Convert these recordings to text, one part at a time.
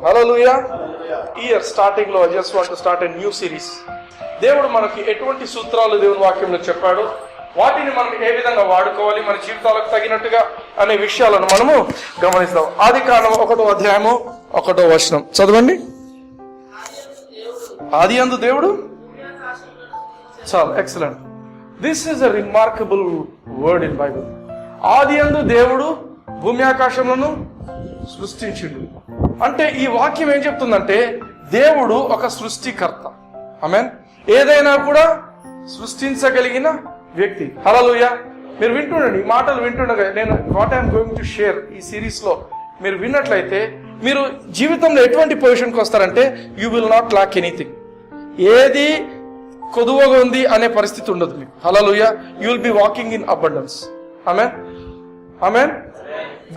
హల్లెలూయా. Year starting లో I just want to start a new series. దేవుడు మనకి ఎటువంటి సూత్రాలు దేవుని వాక్యంలో చెప్పాడు, వాటిని మనం ఏ విధంగా వాడుకోవాలి మన జీవితాలకు తగినట్టుగా అనే విషయాలను మనము గమనిస్తాం. ఆదికాండం 1వ అధ్యాయము 1వ వచనం చదవండి. ఆదియందు దేవుడు, చాలా excellent. This is a remarkable word in Bible. ఆదియందు దేవుడు భూమి ఆకాశములను సృష్టించిండు. అంటే ఈ వాక్యం ఏం చెప్తుందంటే దేవుడు ఒక సృష్టికర్త. ఆమేన్. ఏదైనా కూడా సృష్టించగలిగిన వ్యక్తి. హల్లెలూయా. మీరు వింటుండండి, ఈ మాటలు వింటుండగా నేను what I'm going to share ఈ సిరీస్ లో మీరు విన్నట్లయితే మీరు జీవితంలో ఎటువంటి పొజిషన్కి వస్తారంటే you will not lack anything. ఏది కొదువగా ఉంది అనే పరిస్థితి ఉండదు మీకు. Hallelujah. You will be walking in abundance. Amen, amen.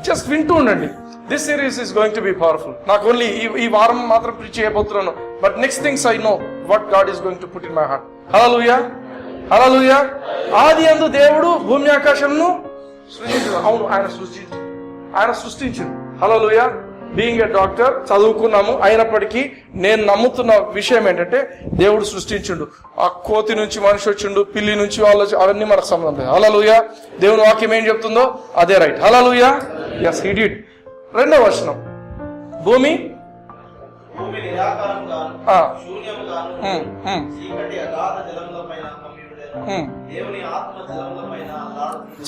Just వింటూ ఉండండి. This series is going to be powerful. నాకు ఓన్లీ ఈ వారం మాత్రం ప్రీచ్ చేయబోతున్నాను, but next things I know what God is going to put in my heart. హల్లెలూయా, హల్లెలూయా. ఆదియందు దేవుడు భూమి ఆకాశంను సృష్టించు. అవును, ఆయన సృష్టించు. హల్లెలూయా. బీయింగ్ ఎ డాక్టర్ చదువుకున్నాము, అయినప్పటికీ నేను నమ్ముతున్న విషయం ఏంటంటే దేవుడు సృష్టించుండు. ఆ కోతి నుంచి మనిషి వచ్చిండు, పిల్లి నుంచి వాళ్ళు, అవన్నీ మనకు సంబంధం లేదు. హల్లెలూయా. దేవుని వాక్యం ఏం చెప్తుందో అదే right. Hallelujah. yes he did. 2వ వచనం, భూమి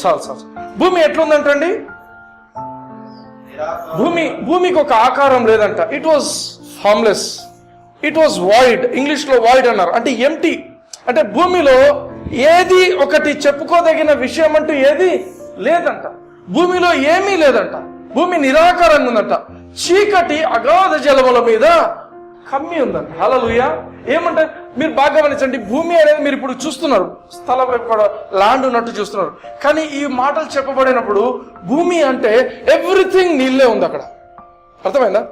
చాలు. భూమి ఎట్లుందంటండి? భూమికి ఒక ఆకారం లేదంట. It was formless, it was void. English లో వాయిడ్ అన్నారు, అంటే ఎంప్టీ. అంటే భూమిలో ఏది ఒకటి చెప్పుకోదగిన విషయం అంటూ ఏది లేదంట. భూమిలో ఏమీ లేదంట. భూమి నిరాకారంగా ఉందంట. చీకటి అగాధ జలముల మీద కమ్మి ఉందంట. హల్లెలూయా. ఏమంటే మీరు బాగా గమనించండి, భూమి అనేది మీరు ఇప్పుడు చూస్తున్నారు, స్థలం ఇక్కడ ల్యాండ్ ఉన్నట్టు చూస్తున్నారు. కానీ ఈ మాటలు చెప్పబడినప్పుడు భూమి అంటే ఎవ్రీథింగ్ నీళ్ళే ఉంది అక్కడ. అర్థమైందా?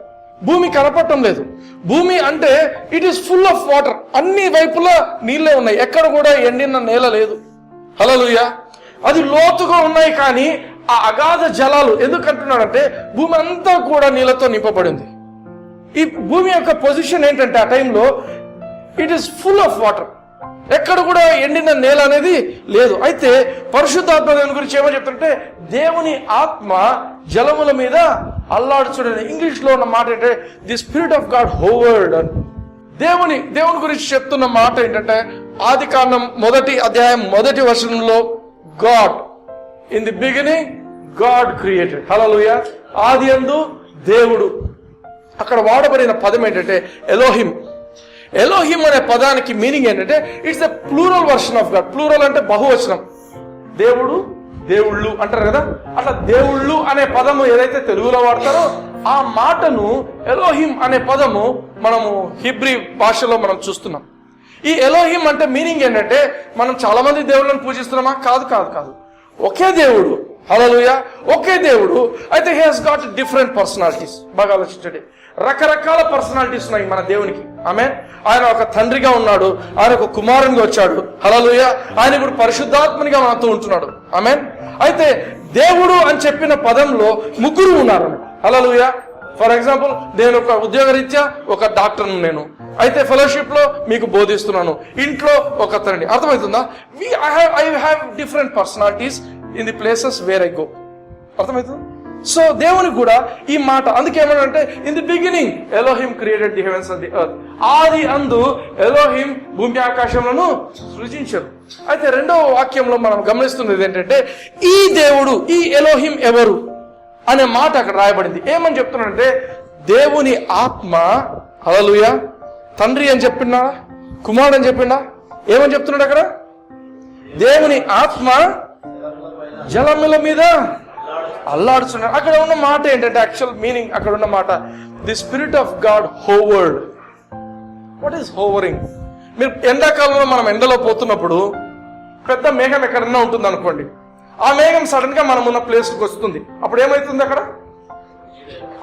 భూమి కనపడటం లేదు. భూమి అంటే it is full of water. అన్ని వైపులా నీళ్ళే ఉన్నాయి, ఎక్కడ కూడా ఎండిన నేల లేదు. హల్లెలూయా. అది లోతుగా ఉన్నాయి, కానీ ఆ అగాధ జలాలు ఎందుకంటున్నాడంటే భూమి అంతా కూడా నీళ్ళతో నింపబడింది. ఈ భూమి యొక్క పొజిషన్ ఏంటంటే ఆ టైంలో it is full of water, ఎక్కడ కూడా ఎండిన నేల అనేది లేదు. అయితే పరిశుద్ధాత్మ దేవుని గురించి ఏమో చెప్తుంటే దేవుని ఆత్మ జలముల మీద అల్లాడుచుడని. ఇంగ్లీష్ లో ఉన్న మాట ఏంటంటే the spirit of God Howard అని. దేవుని గురించి చెప్తున్న మాట ఏంటంటే ఆదికాండం 1వ అధ్యాయం 1వ వచనంలో God in the beginning God created. Hallelujah. ఆదియందు దేవుడు. అక్కడ వాడబడిన పదం ఏంటంటే ఎలోహిం. ఎలోహిం అనే పదానికి మీనింగ్ ఏంటంటే it's the plural version of God. Plural అంటే బహువచనం. దేవుడు, దేవుళ్ళు అంటారు కదా, అట్లా దేవుళ్ళు అనే పదము ఏదైతే తెలుగులో వాడతారో ఆ మాటను ఎలోహిం అనే పదము మనము హీబ్రీ భాషలో మనం చూస్తున్నాం. ఈ ఎలోహిం అంటే మీనింగ్ ఏంటంటే మనం చాలా మంది దేవుళ్ళని పూజిస్తున్నామా? కాదు కాదు కాదు. ఒకే దేవుడు. హల్లెలూయా. ఒకే దేవుడు. అయితే he has got different personalities. బాగా ఆలోచించండి, రకరకాల పర్సనాలిటీస్ ఉన్నాయి మన దేవునికి. ఆమేన్. ఆయన ఒక తండ్రిగా ఉన్నాడు, ఆయన ఒక కుమారునిగా వచ్చాడు. హల్లెలూయా. ఆయన ఇప్పుడు పరిశుద్ధాత్మనిగా మనతో ఉంటున్నాడు. ఆమేన్. అయితే దేవుడు అని చెప్పిన పదంలో ముగ్గురు ఉన్నారు. హల్లెలూయా. ఫర్ ఎగ్జాంపుల్, నేను ఒక ఉద్యోగరీత్యా ఒక డాక్టర్ను నేను, అయితే ఫెలోషిప్ లో మీకు బోధిస్తున్నాను, ఇంట్లో ఒక తండ్రి. అర్థమవుతుందా? I have different personalities in the places where I go. అర్థమవుతుంది? సో దేవునికి కూడా ఈ మాట అందుకే ఏమనంటే in the beginning Elohim created the heavens and the earth. ఆది అందు ఎలోహిం భూమి ఆకాశములను సృజించారు. అయితే 2వ వాక్యంలో మనం గమనిస్తున్నది ఏంటంటే ఈ దేవుడు, ఈ ఎలోహిం ఎవరు అనే మాట అక్కడ రాయబడింది. ఏమని చెప్తున్నాడంటే దేవుని ఆత్మ. హల్లెలూయా. తండ్రి అని చెప్పిండా, కుమారుడు అని చెప్పిండా? ఏమని చెప్తున్నాడు అక్కడ? దేవుని ఆత్మ జలముల మీద అల్లాడుతున్నాడు. అక్కడ ఉన్న మాట ఏంటంటే యాక్చువల్ మీనింగ్ అక్కడ ఉన్న మాట the spirit of God Howard. What is hovering? మీరు ఎండాకాలంలో మనం ఎండలో పోతున్నప్పుడు పెద్ద మేఘం ఎక్కడన్నా ఉంటుంది అనుకోండి, ఆ మేఘం సడన్ గా మనం ఉన్న ప్లేస్కి వస్తుంది. అప్పుడు ఏమవుతుంది?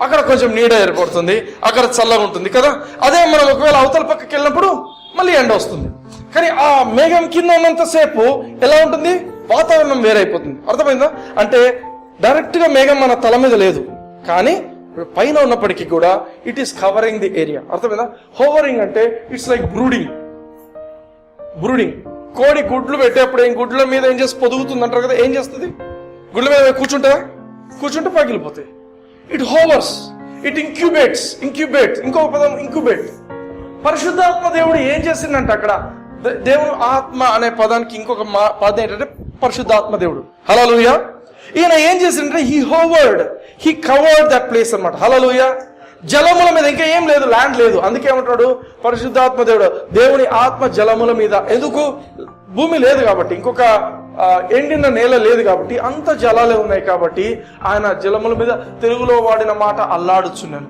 అక్కడ కొంచెం నీడ ఏర్పడుతుంది, అక్కడ చల్లగా ఉంటుంది కదా. అదే మనం ఒకవేళ అవతల పక్కకి వెళ్ళినప్పుడు మళ్ళీ ఎండ వస్తుంది. కానీ ఆ మేఘం కింద ఉన్నంతసేపు ఎలా ఉంటుంది? వాతావరణం వేరైపోతుంది. అర్థమైందా? అంటే డైరెక్ట్ గా మేఘం మన తల మీద లేదు, కానీ పైన ఉన్నప్పటికీ కూడా it is covering the area. అర్థమైందా? హోవరింగ్ అంటే ఇట్స్ లైక్ బ్రూడింగ్. కోడి గుడ్లు పెట్టేప్పుడు గుడ్ల మీద ఏం చేసి పొదుగుతుంది అంటారు కదా, ఏం చేస్తుంది? గుడ్ల మీద కూర్చుంటే పగిలిపోతాయి. It hovers, it incubates. ఇంకో పదం ఇంక్యుబేట్. పరిశుద్ధాత్మ దేవుడు ఏం చేసిందంట అక్కడ? దేవుడు ఆత్మ అనే పదానికి ఇంకొక పదం ఏంటంటే పరిశుద్ధాత్మ దేవుడు. హల్లెలూయా. ఈయన ఏం చేసిందంటే హీ కవర్డ్ దట్ ప్లేస్ అన్నమాట. హల్లెలూయా. జలముల మీద ఇంకా ఏం లేదు, ల్యాండ్ లేదు. అందుకే ఏమంటాడు పరిశుద్ధాత్మ దేవుడు? దేవుని ఆత్మ జలముల మీద. ఎందుకు? భూమి లేదు కాబట్టి, ఇంకొక ఎండిన నేల లేదు కాబట్టి, అంత జలాలే ఉన్నాయి కాబట్టి ఆయన జలముల మీద. తెలుగులో వాడిన మాట అల్లాడుచున్నాను.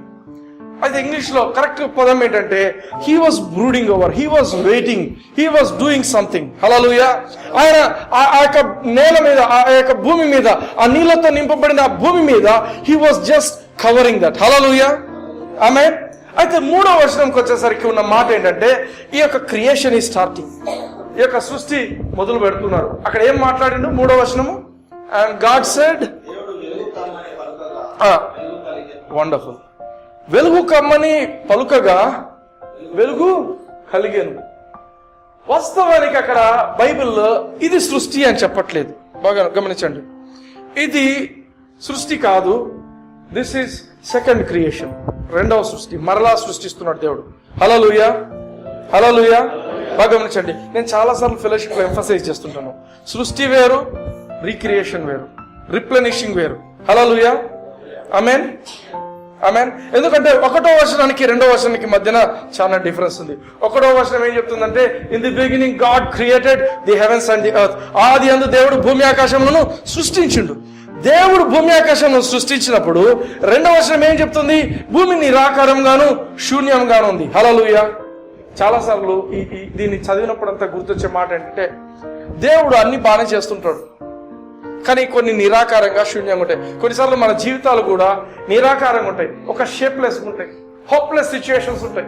అయితే ఇంగ్లీష్ లో కరెక్ట్ పదం ఏంటంటే he was brooding over, he was waiting, he was doing something. Hallelujah. ఆయన ఆ యొక్క నేల మీద, ఆ యొక్క భూమి మీద, ఆ నీళ్లతో నింపబడిన ఆ భూమి మీద he was just covering that. Hallelujah. Amen. అయితే 3వ వచనంకి వచ్చేసరికి ఉన్న మాట ఏంటంటే ఈ యొక్క క్రియేషన్ ఈ స్టార్టింగ్, ఈ యొక్క సృష్టి మొదలు పెడుతున్నారు. అక్కడ ఏం మాట్లాడిండు 3వ వచనము? And God said, wonderful. వెలుగు కమ్మని పలుకగా వెలుగు కలిగేను. వాస్తవానికి అక్కడ బైబిల్లో ఇది సృష్టి అని చెప్పట్లేదు. బాగా గమనించండి, ఇది సృష్టి కాదు. దిస్ ఈజ్ సెకండ్ క్రియేషన్, రెండవ సృష్టి. మరలా సృష్టిస్తున్నాడు దేవుడు. హల్లెలూయా. బాగా గమనించండి. నేను చాలాసార్లు ఫెలోషిప్ లో ఎంఫసైజ్ చేస్తుంటాను, సృష్టి వేరు, రీక్రియేషన్ వేరు, రిప్లెనిషింగ్ వేరు. హల్లెలూయా. ఆమేన్. ఎందుకంటే 1వ వచనానికి 2వ వచనానికి మధ్యన చాలా డిఫరెన్స్ ఉంది. 1వ వచనం ఏం చెప్తుందంటే in the beginning God created the heavens and the earth. ఆది యందు దేవుడు భూమి ఆకాశములను సృష్టించిండు. దేవుడు భూమి ఆకాశములను సృష్టించినప్పుడు 2వ వచనం ఏం చెప్తుంది? భూమి నిరాకారంగాను శూన్యంగాను ఉంది. హల్లెలూయా. చాలాసార్లు దీన్ని చదివినప్పుడు అంతా గుర్తొచ్చే మాట ఏంటంటే దేవుడు అన్ని బాగానే చేస్తుంటాడు, కానీ కొన్ని నిరాకారంగా శూన్యంగా ఉంటాయి. కొన్నిసార్లు మన జీవితాలు కూడా నిరాకారంగా ఉంటాయి, ఒక షేప్లెస్ ఉంటాయి, హోప్లెస్ సిచ్యుయేషన్స్ ఉంటాయి.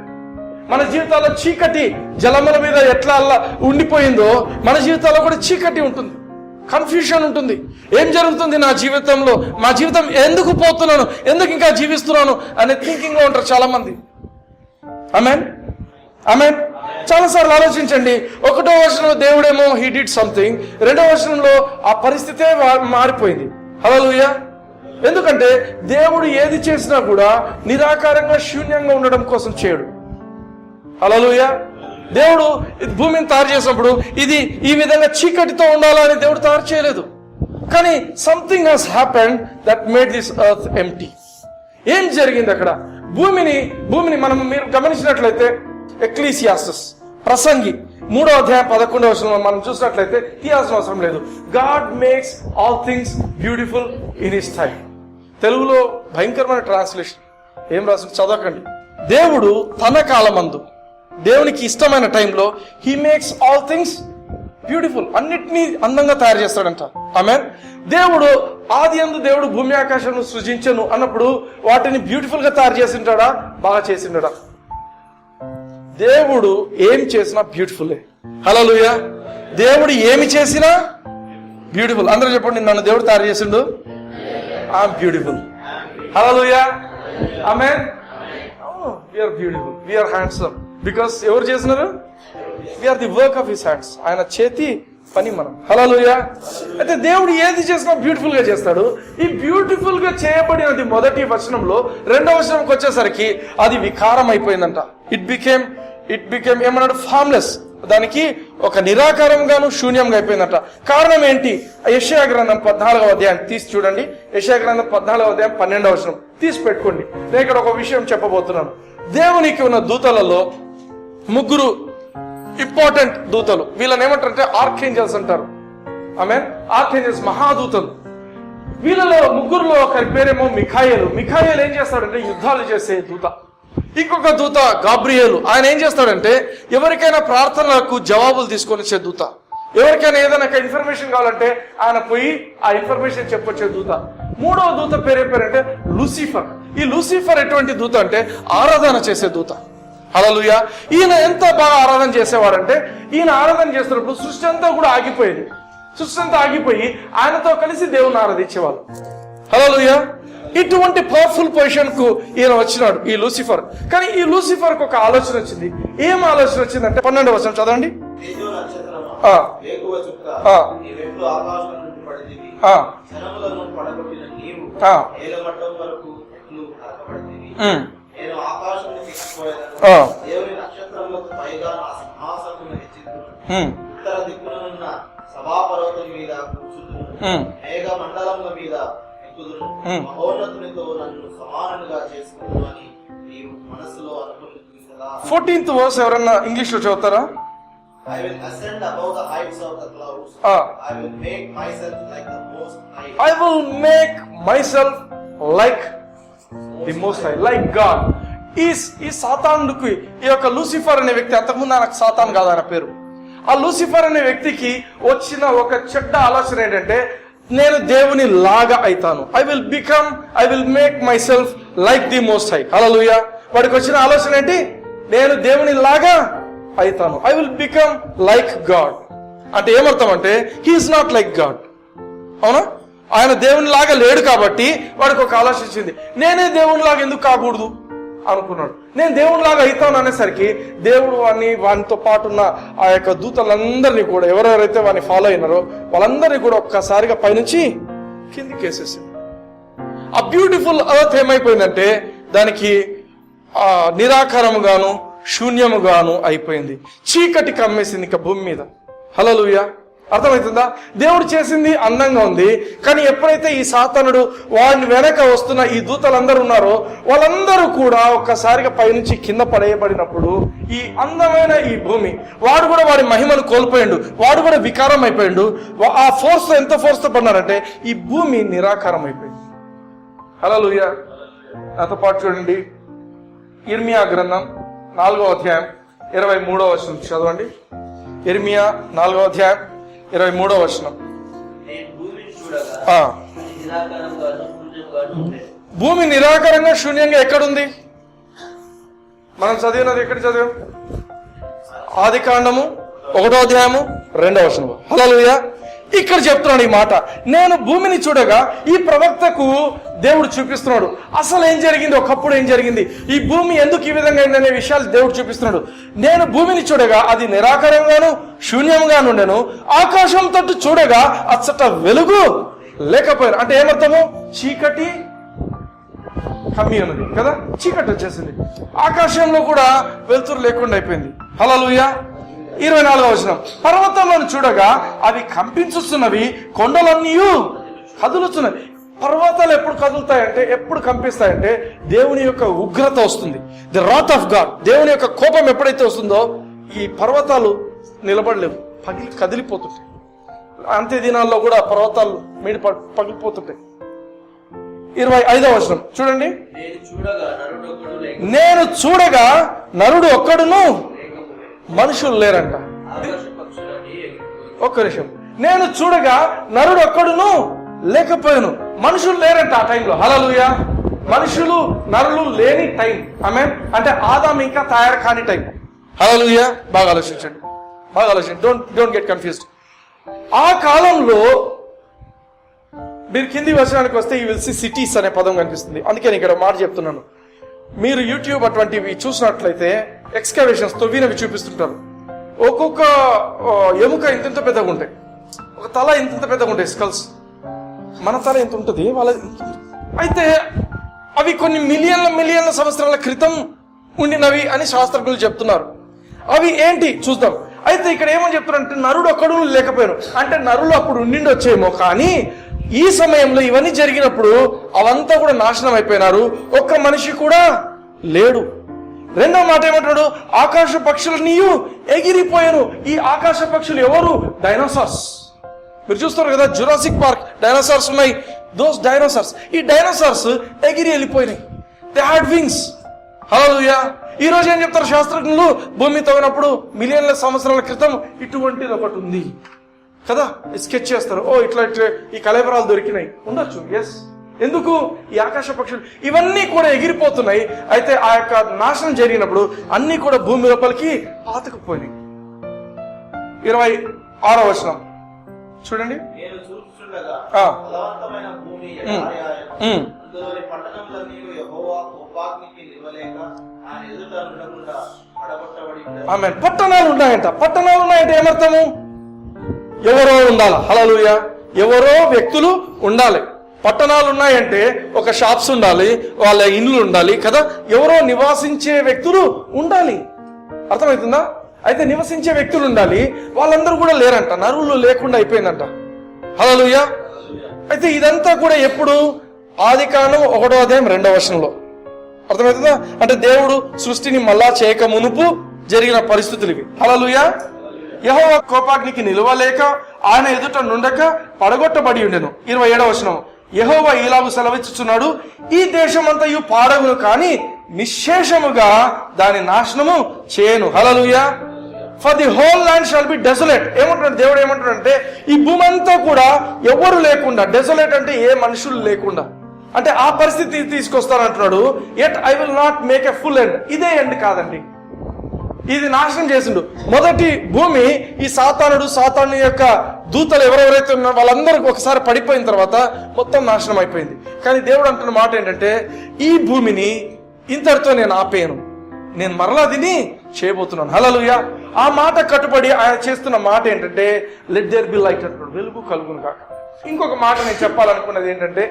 మన జీవితాల్లో చీకటి జలముల మీద ఎట్లా అలా ఉండిపోయిందో మన జీవితాల్లో కూడా చీకటి ఉంటుంది, కన్ఫ్యూషన్ ఉంటుంది. ఏం జరుగుతుంది నా జీవితంలో? మా జీవితం ఎందుకు పోతున్నాను, ఎందుకు ఇంకా జీవిస్తున్నాను అనే థింకింగ్ లో ఉంటారు చాలా మంది. ఆమేన్. చాలాసార్లు ఆలోచించండి. 1వ వచనంలో దేవుడేమో హీ డిడ్ సంథింగ్, 2వ వచనంలో ఆ పరిస్థితే మారిపోయింది. హల్లెలూయా. ఎందుకంటే దేవుడు ఏది చేసినా కూడా నిరాకారంగా శూన్యంగా ఉండడం కోసం చేయడు. హల్లెలూయా. దేవుడు భూమిని తయారు చేసినప్పుడు ఇది ఈ విధంగా చీకటితో ఉండాలని దేవుడు తయారు చేయలేదు, కానీ something has happened that made this earth empty. ఏం జరిగింది అక్కడ? భూమిని మీరు గమనించినట్లయితే ఎక్లీసియాస్టస్ ప్రసంగి 3వ అధ్యాయం 11వ వచనంలో మనం చూసినట్లయితే తీయాల్సిన అవసరం లేదు. God makes all things beautiful in his time. తెలుగులో భయంకరమైన ట్రాన్స్లేషన్ ఏం రాసింది చదవకండి. దేవుడు తన కాలమందు, దేవునికి ఇష్టమైన టైంలో he makes all things beautiful, అన్నిటినీ అందంగా తయారు చేస్తాడంట. ఆమేన్. దేవుడు ఆది యందు దేవుడు భూమి ఆకాశం సృజించను అన్నప్పుడు వాటిని బ్యూటిఫుల్ గా తయారు చేసింటాడా? బాగా చేసింటాడా? దేవుడు ఏం చేసినా బ్యూటిఫుల్లే. హల్లెలూయా. దేవుడు ఏమి చేసినా బ్యూటిఫుల్. అందరూ చెప్పండి, నన్ను దేవుడు తయారు చేసిండు, I'm beautiful. Hallelujah. Amen. We are beautiful, we are handsome. Because ఎవరు చేసినారు? We are the work of his hands. ఆయన చేతి పని మనం. హల్లెలూయా. అయితే దేవుడు ఏది చేసినా బ్యూటిఫుల్ గా చేస్తాడు. ఈ బ్యూటిఫుల్ గా చేయబడినది మొదటి వచనంలో, 2వ వచనంకి వచ్చేసరికి అది వికారం అయిపోయిందంట. ఇట్ బికేమ్ ఏమన్నాడు? ఫార్మ్లెస్. దానికి ఒక నిరాకారంగాను శూన్యంగా అయిపోయిందంట. కారణం ఏంటి? యెషయా గ్రంథం 14వ అధ్యాయం తీసి చూడండి. యెషయా గ్రంథం 14వ అధ్యాయం 12వ వచనం తీసి పెట్టుకోండి. నేను ఇక్కడ ఒక విషయం చెప్పబోతున్నాను. దేవునికి ఉన్న దూతలలో 3 ఇంపార్టెంట్ దూతలు. వీళ్ళని ఏమంటారంటే ఆర్కేంజల్స్ అంటారు. ఆమేన్. ఆర్కేంజల్స్, మహాదూతలు. వీళ్ళలో 3లో ఒకరి పేరేమో మిఖాయేలు. మిఖాయేలు ఏం చేస్తాడంటే యుద్ధాలు చేసే దూత. ఇంకొక దూత గాబ్రియేలు. ఆయన ఏం చేస్తాడంటే ఎవరికైనా ప్రార్థనలకు జవాబులు తీసుకొని వచ్చే దూత. ఎవరికైనా ఏదైనా ఇన్ఫర్మేషన్ కావాలంటే ఆయన పోయి ఆ ఇన్ఫర్మేషన్ చెప్పొచ్చే దూత. 3వ దూత పేరేంటే లూసిఫర్. ఈ లూసిఫర్ ఎటువంటి దూత అంటే ఆరాధన చేసే దూత. హల్లెలూయా. ఈయన ఎంత బాగా ఆరాధన చేసేవాడంటే ఈయన ఆరాధన చేస్తున్నప్పుడు సృష్టి అంతా కూడా ఆగిపోయేది. సృష్టి అంతా ఆగిపోయి ఆయనతో కలిసి దేవుని ఆరాధించేవాళ్ళు. హల్లెలూయా. ఇటువంటి పవర్ఫుల్ పొజిషన్ కు ఈయన వచ్చినాడు, ఈ లూసిఫర్. కానీ ఈ లూసిఫర్ కు ఒక ఆలోచన వచ్చింది. ఏం ఆలోచన వచ్చిందంటే 12వ వచనం చదవండి. ఫోర్టీన్త్ వర్స్ ఎవరన్నా ఇంగ్లీష్ లో చదువుతారా? I will ascend above the heights of the clouds. I will make myself like the most high. I will make myself like the most high, like God. ఈ సాతానుడికి, ఈ యొక్క లూసిఫర్ అనే వ్యక్తి, అంతకుముందు ఆయనకు సాతాన్ కాదు ఆయన పేరు, ఆ లూసిఫర్ అనే వ్యక్తికి వచ్చిన ఒక చెడ్డ ఆలోచన ఏంటంటే నేను దేవుని లాగా అయితాను. I will make myself like the most high. Hallelujah. వాడికి వచ్చిన ఆలోచన ఏంటి? నేను దేవుని లాగా అయితాను. I will become like God. అంటే ఏమర్థం అంటే హీఈస్ నాట్ లైక్ గాడ్. అవునా? ఆయన దేవుని లాగా లేడు కాబట్టి వాడికి ఒక ఆలోచన వచ్చింది, నేనే దేవుని లాగా ఎందుకు కాకూడదు అనుకున్నాడు. నేను దేవుని లాగా అవుతాను అనేసరికి దేవుడు వానితో పాటు ఉన్న ఆ యొక్క దూతలందరినీ కూడా, ఎవరెవరైతే వాడిని ఫాలో అయినారో వాళ్ళందరినీ కూడా ఒక్కసారిగా పైనుంచి కిందికి వేసేసింది. ఆ బ్యూటిఫుల్ ఎర్త్ ఏమైపోయిందంటే దానికి నిరాకారముగాను శూన్యముగాను అయిపోయింది. చీకటి కమ్మేసింది ఇక భూమి మీద. హల్లెలూయా. అర్థమవుతుందా? దేవుడు చేసింది అందంగా ఉంది, కానీ ఎప్పుడైతే ఈ సాతానుడు వాడిని వెనక వస్తున్న ఈ దూతలందరూ ఉన్నారో వాళ్ళందరూ కూడా ఒక్కసారిగా పైనుంచి కింద పడేయబడినప్పుడు ఈ అందమైన ఈ భూమి, వాడు కూడా వాడి మహిమను కోల్పోయిండు, వాడు కూడా వికారం అయిపోయిండు. ఆ ఫోర్స్ ఎంత ఫోర్స్ తో పడినారంటే ఈ భూమి నిరాకారం అయిపోయింది. హల్లెలూయా. నాతో పాటు చూడండి, ఇర్మియా గ్రంథం 4వ అధ్యాయం 23వ వచనం చదవండి. ఇర్మియా 4వ అధ్యాయం 23వ వచనం. భూమి నిరాకారంగా శూన్యంగా ఎక్కడుంది? మనం చదివినది ఎక్కడ చదివాం? ఆదికాండము 1వ అధ్యాయము 2వ వచనం. హల్లెలూయా. ఇక్కడ చెప్తున్నాడు ఈ మాట. నేను భూమిని చూడగా, ఈ ప్రవక్తకు దేవుడు చూపిస్తున్నాడు అసలు ఏం జరిగింది, ఒకప్పుడు ఏం జరిగింది, ఈ భూమి ఎందుకు ఈ విధంగా అయిందనే విషయాలు దేవుడు చూపిస్తున్నాడు. నేను భూమిని చూడగా అది నిరాకారంగాను శూన్యంగాను ఉండెను, ఆకాశం తట్టు చూడగా అచ్చట వెలుగు లేకపోయాను. అంటే ఏమర్థము? చీకటి కమ్మి ఉన్నది కదా, చీకటి వచ్చేసింది, ఆకాశంలో కూడా వెలుతురు లేకుండా అయిపోయింది. హల్లెలూయా. 24వ వచనం. పర్వతాలను చూడగా అవి కంపించుతున్నవి, కొండలన్నీ కదులుతున్నవి. పర్వతాలు ఎప్పుడు కదులుతాయంటే, ఎప్పుడు కంపిస్తాయంటే దేవుని యొక్క ఉగ్రత వస్తుంది. ది రాత్ ఆఫ్ గాడ్, దేవుని యొక్క కోపం ఎప్పుడైతే వస్తుందో ఈ పర్వతాలు నిలబడలేవు, కదిలిపోతుంటాయి. అంత్య దినాల్లో కూడా పర్వతాలు పగిలిపోతుంటాయి. 25వ వచనం చూడండి. నేను చూడగా నరుడు ఒక్కడును మనుషులు లేరంట. ఒక్క నిమిషం. నేను చూడగా నరుడు ఒక్కడును లేకపోయాను, మనుషులు లేరంట ఆ టైంలో. హల్లెలూయా. మనుషులు నరులు లేని టైం. ఆమేన్. అంటే ఆదాం ఇంకా తయారు కాని టైం. హల్లెలూయా. బాగా ఆలోచించండి, బాగా ఆలోచించండి. Don't get confused. ఆ కాలంలో మీరు కింది వచనానికి వస్తే ఈ విల్ సీ సిటీస్ అనే పదం కనిపిస్తుంది. అందుకే నేను ఇక్కడ మాట చెప్తున్నాను. మీరు యూట్యూబ్ అటువంటివి చూసినట్లయితే ఎక్స్కవేషన్స్ తవ్వినవి చూపిస్తుంటారు. ఒక్కొక్క ఎముక ఇంత పెద్దగా ఉంటాయి, ఒక తల ఇంత పెద్దగా ఉంటాయి, స్కల్స్. మన తల ఎంత ఉంటుంది, వాళ్ళ అయితే అవి కొన్ని మిలియన్ల సంవత్సరాల క్రితం ఉండినవి అని శాస్త్రజ్ఞులు చెప్తున్నారు. అవి ఏంటి చూద్దాం. అయితే ఇక్కడ ఏమని చెప్తున్నారంటే నరుడు ఒక్కడు లేకపోయాను, అంటే నరులు అప్పుడు ఉండిండొచ్చేమో, కానీ ఈ సమయంలో ఇవన్నీ జరిగినప్పుడు అవంతా కూడా నాశనం అయిపోయినారు, ఒక్క మనిషి కూడా లేడు. రెండో మాట ఏమంటాడు? ఆకాశ పక్షులన్నీ ఎగిరిపోయాను. ఈ ఆకాశ పక్షులు ఎవరు? డైనోసార్స్. మీరు చూస్తారు కదా, జురాసిక్ పార్క్ డైనోసార్స్ ఉన్నాయి. దోస్ డైనోసార్స్, ఈ డైనోసార్స్ ఎగిరి వెళ్ళిపోయినాయి. They had wings. హల్లెలూయా. ఈ రోజు ఏం చెప్తారు శాస్త్రజ్ఞులు? భూమి తవ్వినప్పుడు మిలియన్ల సంవత్సరాల క్రితం ఇటువంటిది ఒకటి ఉంది కదా, స్కెచ్ చేస్తారు. ఓ ఇట్లా ఈ కళేబరాలు దొరికినాయి, ఉండొచ్చు. ఎస్. ఎందుకు? ఈ ఆకాశ పక్షులు ఇవన్నీ కూడా ఎగిరిపోతున్నాయి. అయితే ఆ యొక్క నాశనం జరిగినప్పుడు అన్ని కూడా భూమి లోపలికి పాతుకుపోయినాయి. 26వ వచనం చూడండి. అందులోని పట్టణములన్నీ యెహోవా కోపాగ్నికి నిలవలేక ఆయన ఎదుట ఉండకుండా పడగొట్టబడి ఉండెను. ఆమేన్. పట్టణాలు ఉన్నాయంటే ఏమర్థము? ఎవరో ఉండాలి. హల్లెలూయా. ఎవరో వ్యక్తులు ఉండాలి. పట్టణాలు ఉన్నాయంటే ఒక షాప్స్ ఉండాలి, వాళ్ళ ఇండ్లు ఉండాలి కదా, ఎవరో నివాసించే వ్యక్తులు ఉండాలి. అర్థమవుతుందా? అయితే నివసించే వ్యక్తులు ఉండాలి. వాళ్ళందరూ కూడా లేరంట, నరువులు లేకుండా అయిపోయిందంట. హల్లెలూయా. అయితే ఇదంతా కూడా ఎప్పుడు? ఆదికాండం 1వ అధ్యాయం 2వ వచనంలో. అర్థమవుతుందా? అంటే దేవుడు సృష్టిని మళ్ళా చేయక మునుపు జరిగిన పరిస్థితులు ఇవి. హల్లెలూయా. యెహోవా కోపాగ్నికి నిలవలేక ఆయన ఎదుట నుండక పడగొట్టబడి ఉండెను. 27వ వచనం. యెహోవా ఈలాగు సెలవిచ్చుచున్నాడు, ఈ దేశమంతయు పాడగును కానీ నిశ్శేషముగా దాని నాశనము చేయను. Hallelujah. For the whole land shall be desolate. ఏమంటున్నాడు దేవుడు? ఏమంటున్నాడంటే ఈ భూమి అంతా కూడా ఎవరు లేకుండా, డెసొలేట్ అంటే ఏ మనుషులు లేకుండా, అంటే ఆ పరిస్థితి తీసుకొస్తానంటున్నాడు. Yet I will not make a full end. ఇదే ఎండ్ కాదండి, ఇది నాశనం చేసిండు. మొదటి భూమి ఈ సాతాను యొక్క దూతలు ఎవరెవరైతే ఉన్నారో వాళ్ళందరూ ఒకసారి పడిపోయిన తర్వాత మొత్తం నాశనం అయిపోయింది. కానీ దేవుడు అంటున్న మాట ఏంటంటే ఈ భూమిని ఇంతటితో నేను ఆపేయను, నేను మరలా దీన్ని చేయబోతున్నాను. హల్లెలూయా. ఆ మాట కట్టుబడి ఆయన చేస్తున్న మాట ఏంటంటే లెట్ దేర్ బి లైట్ అంటున్నాడు, వెలుగు కలుగును కాక. ఇంకొక మాట నేను చెప్పాలనుకున్నది ఏంటంటే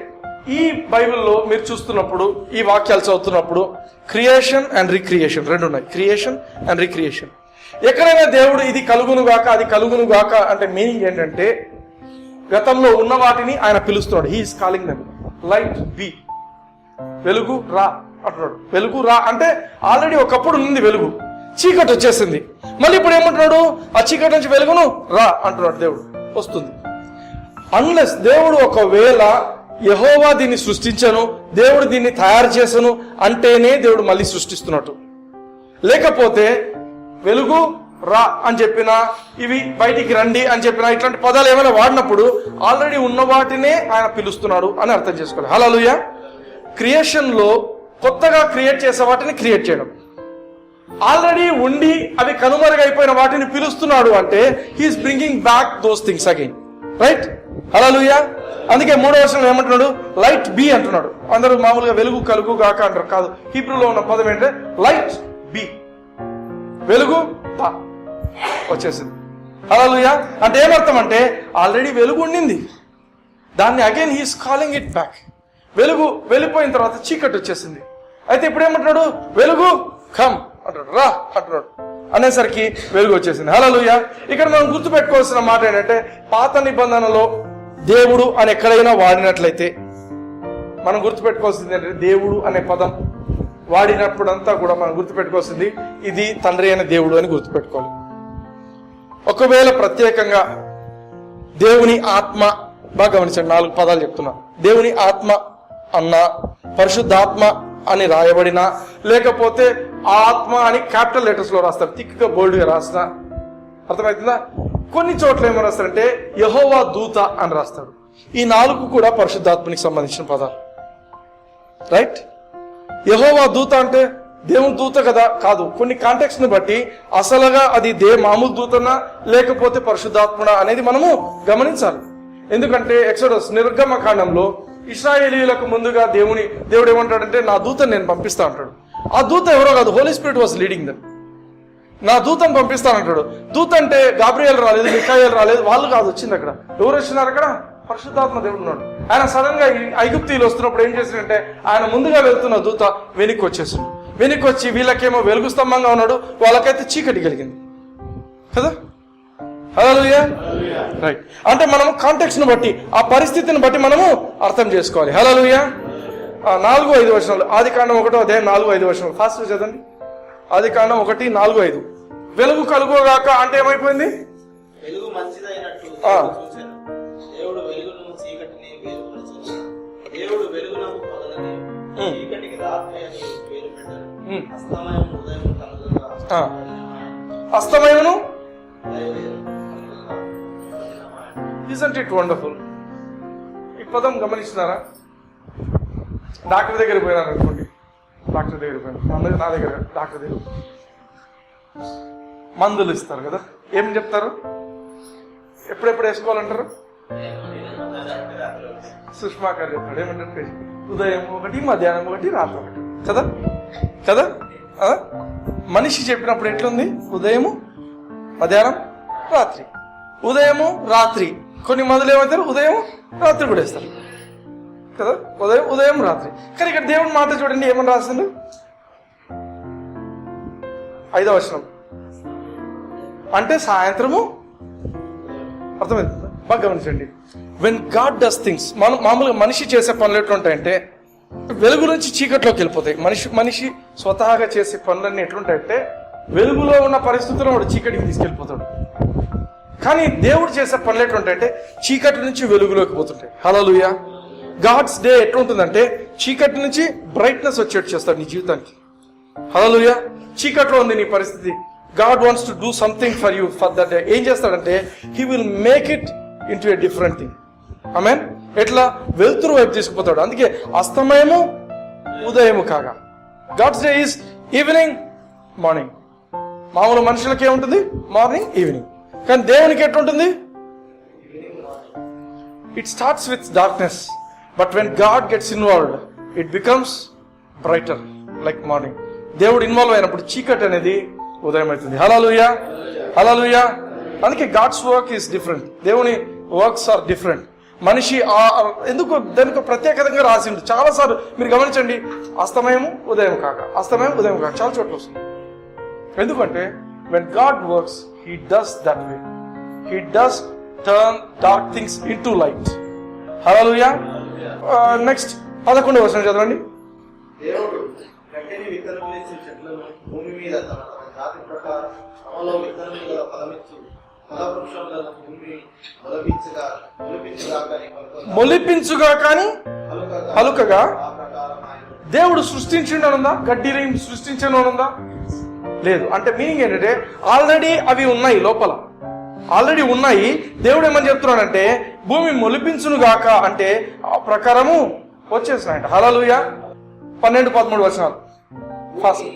ఈ బైబిల్లో మీరు చూస్తున్నప్పుడు, ఈ వాక్యాలు చదువుతున్నప్పుడు క్రియేషన్ అండ్ రీక్రియేషన్ రెండు ఉన్నాయి. Creation and recreation. ఎక్కడైనా దేవుడు ఇది కలుగును గాక, అది కలుగును గాక అంటే మీనింగ్ ఏంటంటే గతంలో ఉన్న వాటిని ఆయన పిలుస్తున్నాడు. He is calling them. Light be, వెలుగు రా అంటున్నాడు. వెలుగు రా అంటే ఆల్రెడీ ఒకప్పుడు ఉంది వెలుగు, చీకటి వచ్చేసింది. మళ్ళీ ఇప్పుడు ఏమంటున్నాడు? ఆ చీకటి నుంచి వెలుగును రా అంటున్నాడు. దేవుడు వస్తుంది. అన్లెస్ దేవుడు ఒకవేళ యెహోవా దీన్ని సృష్టించను, దేవుడు దీన్ని తయారు చేసను అంటేనే దేవుడు మళ్ళీ సృష్టిస్తున్నట్టు. లేకపోతే వెలుగు రా అని చెప్పినా, ఇవి బయటికి రండి అని చెప్పినా, ఇట్లాంటి పదాలు ఏమైనా వాడినప్పుడు ఆల్రెడీ ఉన్న వాటినే ఆయన పిలుస్తున్నాడు అని అర్థం చేసుకోవాలి. హల్లెలూయా. క్రియేషన్ లో కొత్తగా క్రియేట్ చేసే వాటిని క్రియేట్ చేయడం, ఆల్రెడీ ఉండి అవి కనుమరుగైపోయిన వాటిని పిలుస్తున్నాడు అంటే he is bringing back those things again. Right. Hallelujah. అందుకే 3వ వచనంలో ఏమంటున్నాడు? లైట్ బి అంటున్నాడు. అందరూ మామూలుగా వెలుగు కలుగు గాక అంటారు, కాదు. హీబ్రూలో ఉన్న పదం ఏంటంటే లైట్ బి, వెలుగు తా వచ్చేసింది. హల్లెలూయా. అంటే ఏమర్థం అంటే ఆల్రెడీ వెలుగు ఉండింది, దాన్ని again he is calling it back. వెలుగు వెళ్ళిపోయిన తర్వాత చీకటి వచ్చేసింది. అయితే ఇప్పుడు ఏమంటున్నాడు? వెలుగు కమ్ అంటాడు, రా అంటున్నాడు. అనేసరికి వెలుగు వచ్చేసింది. హల్లెలూయా. ఇక్కడ మనం గుర్తుపెట్టుకోవాల్సిన మాట ఏంటంటే పాత నిబంధనలో దేవుడు అని ఎక్కడైనా వాడినట్లయితే మనం గుర్తుపెట్టుకోవాల్సింది ఏంటంటే దేవుడు అనే పదం వాడినప్పుడంతా కూడా మనం గుర్తుపెట్టుకోవాల్సింది ఇది తండ్రి అయిన దేవుడు అని గుర్తుపెట్టుకోవాలి. ఒకవేళ ప్రత్యేకంగా దేవుని ఆత్మ, బాగా గమనించండి, 4 పదాలు చెప్తున్నా. దేవుని ఆత్మ అన్న, పరిశుద్ధాత్మ అని రాయబడినా, లేకపోతే ఆత్మ అని క్యాపిటల్ లెటర్స్ లో రాస్తారు, థిక్గా బోల్డ్ గా రాసిన, అర్థమవుతుందా? కొన్ని చోట్ల ఏమని రాస్తారంటే యెహోవా దూత అని రాస్తాడు. ఈ 4 కూడా పరిశుద్ధాత్మనికి సంబంధించిన పదాలు. రైట్. యెహోవా దూత అంటే దేవుని దూత కదా? కాదు. కొన్ని కాంటెక్స్ట్ ని బట్టి అసలుగా అది మామూలు దూతనా లేకపోతే పరిశుద్ధాత్మనా అనేది మనము గమనించాలి. ఎందుకంటే ఎక్సోడస్ నిర్గమకాండంలో ఇశ్రాయేలీయులకు ముందుగా దేవుడు ఏమంటాడంటే నా దూతను నేను పంపిస్తా అంటాడు. ఆ దూత ఎవరో కాదు, Holy Spirit was leading them. నా దూతను పంపిస్తానంటాడు. దూత అంటే గాబ్రియల్ రాలేదు, మిఖాయేల్ రాలేదు, వాళ్ళు కాదు వచ్చింది. అక్కడ ఎవరు వచ్చినారు? అక్కడ పరిశుద్ధాత్మ దేవుడు ఉన్నాడు. ఆయన సడన్ గా ఐగుప్తీయులు వస్తున్నప్పుడు ఏం చేసిందంటే ఆయన ముందుగా వెళ్తున్న దూత వెనక్కి వచ్చేసిండు. వెనక్కి వచ్చి వీళ్ళకేమో వెలుగు స్తంభంగా ఉన్నాడు, వాళ్ళకైతే చీకటి కలిగింది కదా. హల్లెలూయా. రైట్. అంటే మనం కాంటెక్స్ట్ ను బట్టి, ఆ పరిస్థితిని బట్టి మనము అర్థం చేసుకోవాలి. హల్లెలూయా. 4-5 వచనాలు. ఆదికాండం 1వ అధ్యాయం 4-5 వచనాలు ఫాస్ట్ చదవండి. ఆదికాండం 1:4-5. వెలుగు కలుగుగాక అంటే ఏమైపోయింది? వెలుగు మంచిదైనట్టు చూచెను. దేవుడు వెలుగును చీకటిని వేరుపరచెను. దేవుడు వెలుగునకు పగలని చీకటికి రాత్రి అని పేరు పెట్టాడు. అస్తమయం ఉదయం కలుగుగా. అస్తమయమును isn't it wonderful? ఈ పదం గమనిస్తున్నారా? డాక్టర్ దగ్గర పోయినాను అనుకోండి, డాక్టర్ దగ్గర పోయినా, నా దగ్గర డాక్టర్ దగ్గర మందులు ఇస్తారు కదా, ఏం చెప్తారు? ఎప్పుడెప్పుడు వేసుకోవాలంటారు? ఒకటి, రాత్రి ఒకటి. సుష్మా గారు చెప్పాడు ఏమంటారు, ఉదయం ఒకటి, మధ్యాహ్నం ఒకటి, రాత్రి ఒకటి కదా కదా ఆ? మనిషి చెప్పినప్పుడు ఎట్లుంది, ఉదయము మధ్యాహ్నం రాత్రి, ఉదయము రాత్రి. కొన్ని మందులు ఏమవుతారు ఉదయం రాత్రి కూడా వేస్తారు కదా, ఉదయం రాత్రి. కానీ ఇక్కడ దేవుని మాట చూడండి ఏమని రాసిండు, 5వ వచనం అంటే సాయంత్రము. అర్థమైంది, బాగా గమనించండి. వెన్ గాడ్ డస్ థింగ్స్, మామూలుగా మనిషి చేసే పనులు ఎట్లుంటాయంటే వెలుగు నుంచి చీకట్లోకి వెళ్ళిపోతాయి. మనిషి స్వతహాగా చేసే పనులన్నీ ఎట్లుంటాయంటే వెలుగులో ఉన్న పరిస్థితుల్లో వాడు చీకటికి తీసుకెళ్ళిపోతాడు. కానీ దేవుడు చేసే పనులు ఎట్లుంటాయంటే చీకటి నుంచి వెలుగులోకి పోతుంటాయి. హల్లెలూయా. గాడ్స్ డే ఎట్లుంటుందంటే చీకటి నుంచి బ్రైట్నెస్ వచ్చేట్టు చేస్తాడు నీ జీవితానికి. హల్లెలూయా. చీకట్లో ఉంది నీ పరిస్థితి, God wants to do something for you for that day. ఏం చేస్తాడంటే he will make it into a different thing. Amen. ఎట్లా వెలుతురు వైపు తీసుకుపోతాడు. అందుకే అస్తమయము ఉదయము కాగా. God's day is evening morning. మామూలు మనుషులకి ఏముంటుంది మార్నింగ్ ఈవినింగ్, కానీ దేవునికి ఎట్లుంటుంది, it starts with darkness but when God gets involved it becomes brighter like morning. దేవుడు ఇన్వాల్వ్ అయినప్పుడు చీకటి అనేది ఉదయం అవుతుంది. Hallelujah, hallelujah. అందుకే గాడ్స్ వర్క్ ఈస్ డిఫరెంట్, దేవుని వర్క్స్ ఆర్ డిఫరెంట్. మనిషి ఎందుకు దానికి ప్రత్యేకంగా రాసిండు చాలా సార్లు. మీరు గమనించండి, అస్తమయము ఉదయం కాక, అస్తమయం ఉదయం కాక చాలా చోట్ల వస్తుంది. ఎందుకంటే when God works he does that way, he does turn dark things into light. Hallelujah. Next 11వ వచనం చదవండి. దేవుడు గడ్డిని విత్తనములిచ్చు చెట్లను భూమి మీద తమ తమ జాతి ప్రకారం తమలో విత్తనములు గల ఫలమిచ్చు ఫలవృక్షములను భూమి మొలిపించుగా కానీ పలుకగా. దేవుడు సృష్టించిండనుందా, గడ్డిని సృష్టించనుందా? లేదు. అంటే మీనింగ్ ఏంటంటే ఆల్రెడీ అవి ఉన్నాయి, లోపల ఆల్రెడీ ఉన్నాయి. దేవుడు ఏమని చెప్తున్నాడంటే భూమి మొలిపించును గాక అంటే ఆ ప్రకారము వచ్చేసినాయంట. హల్లెలూయా. 12-13 వచనాలు ఫాస్ట్.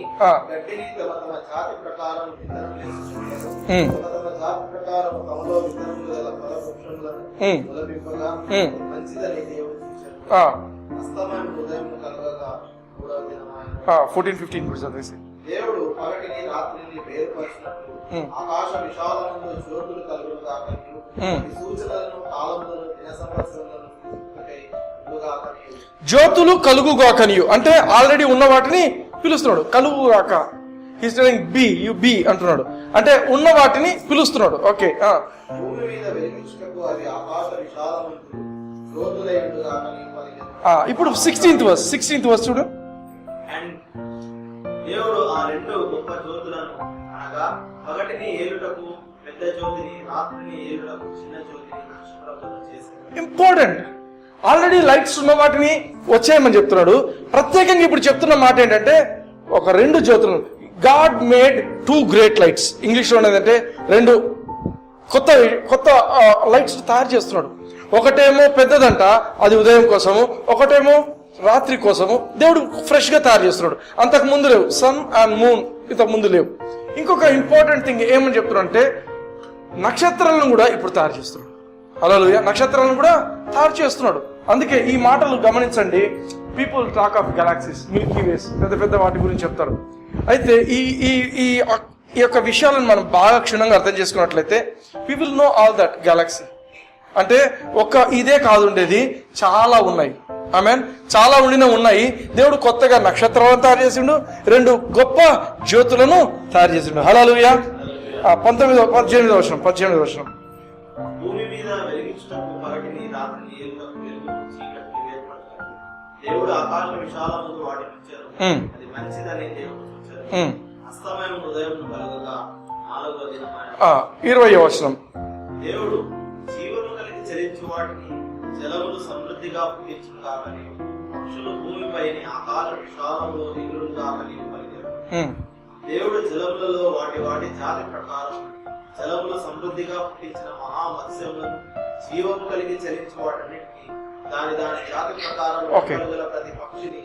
దేవుడు పగటిని రాత్రిని వేరుపరిచినట్లు ఆకాశ విశాలములో జ్యోతులు కలుగును గాక, సూచనలను కాలములను దిన సంవత్సరములను జ్యోతులు కలుగుగాకనియు అంటే ఆల్రెడీ ఉన్న వాటిని పిలుస్తున్నాడు. కలుగుగాక he's telling be, you be అంటున్నాడు. అంటే ఉన్న వాటిని పిలుస్తున్నాడు. ఓకే. భూమి మీద వెలిగించుటకు అవి ఆకాశ విశాలములు జ్యోతులై ఉండుగాకని ఇప్పుడు 16th వర్స్ చూడు. దేవుడు ఆ రెండు గొప్ప జ్యోతులను అనగా పగటిని ఏలుటకు పెద్ద జ్యోతిని, రాత్రిని ఏలుటకు చిన్న జ్యోతిని నక్షత్రములను చేశాడు. ఇంపార్టెంట్. ఆల్రెడీ లైట్స్ ఉన్న వాటిని వచ్చేయమని చెప్తున్నాడు. ప్రత్యేకంగా ఇప్పుడు చెప్తున్న మాట ఏంటంటే ఒక 2 జ్యోతులు. God made 2 great lights. English లో ఏంటంటే 2 కొత్త లైట్స్ తయారు చేస్తున్నాడు. ఒకటేమో పెద్దదంట, అది ఉదయం కోసము, ఒకటేమో రాత్రి కోసము. దేవుడు ఫ్రెష్ గా తయారు చేస్తున్నాడు. అంతకు ముందు లేవు, సన్ అండ్ మూన్ ఇంతకు ముందు లేవు. ఇంకొక ఇంపార్టెంట్ థింగ్ ఏమని చెప్తున్నాడు అంటే నక్షత్రాలను కూడా ఇప్పుడు తయారు చేస్తున్నాడు. హల్లెలూయా. నక్షత్రాలను కూడా తయారు చేస్తున్నాడు. అందుకే ఈ మాటలు గమనించండి. People talk of galaxies, milky ways, పెద్ద పెద్ద వాటి గురించి చెప్తారు. అయితే ఈ యొక్క విషయాలను మనం బాగా క్షుణ్ణంగా అర్థం చేసుకున్నట్లయితే we will know all that galaxy. అంటే ఇదే కాదు ఉండేది, చాలా ఉన్నాయి. ఆమేన్. చాలా ఉన్నాయి. దేవుడు కొత్తగా నక్షత్రాలను తయారు చేసిండు, 2 గొప్ప జ్యోతులను తయారు చేసిండు. హల్లెలూయా. 18వ వచనం. భూమి మీద వెలిగించుటకు పగటిని రాత్రిని ఏలుటకు వెలుగు చీకటిని వేర్పరచుటకు దేవుడు ఆకాశ విశాలమును వాటినిచ్చారు, అది మంచిదని దేవుడు చూచారు. అస్తమయం ఉదయం కలుగగా 4వ దినమైన 20వ వచనం. దేవుడు జీవము కలిగి చరించు వాటిని జలములు సమృద్ధిగా పుట్టించును కాకని, పక్షులు భూమిపైని ఆకాశ విశాలములో ఎగురును కాకని పలికారు. దేవుడు జలములలో వాటి జాతి ప్రకారం జలములు సమృద్ధిగా పుట్టించిన మహామత్స్యములను జీవము కలిగి చరించు వాటన్నిటికీ దాని జాతి ప్రకారం ప్రతి పక్షిని.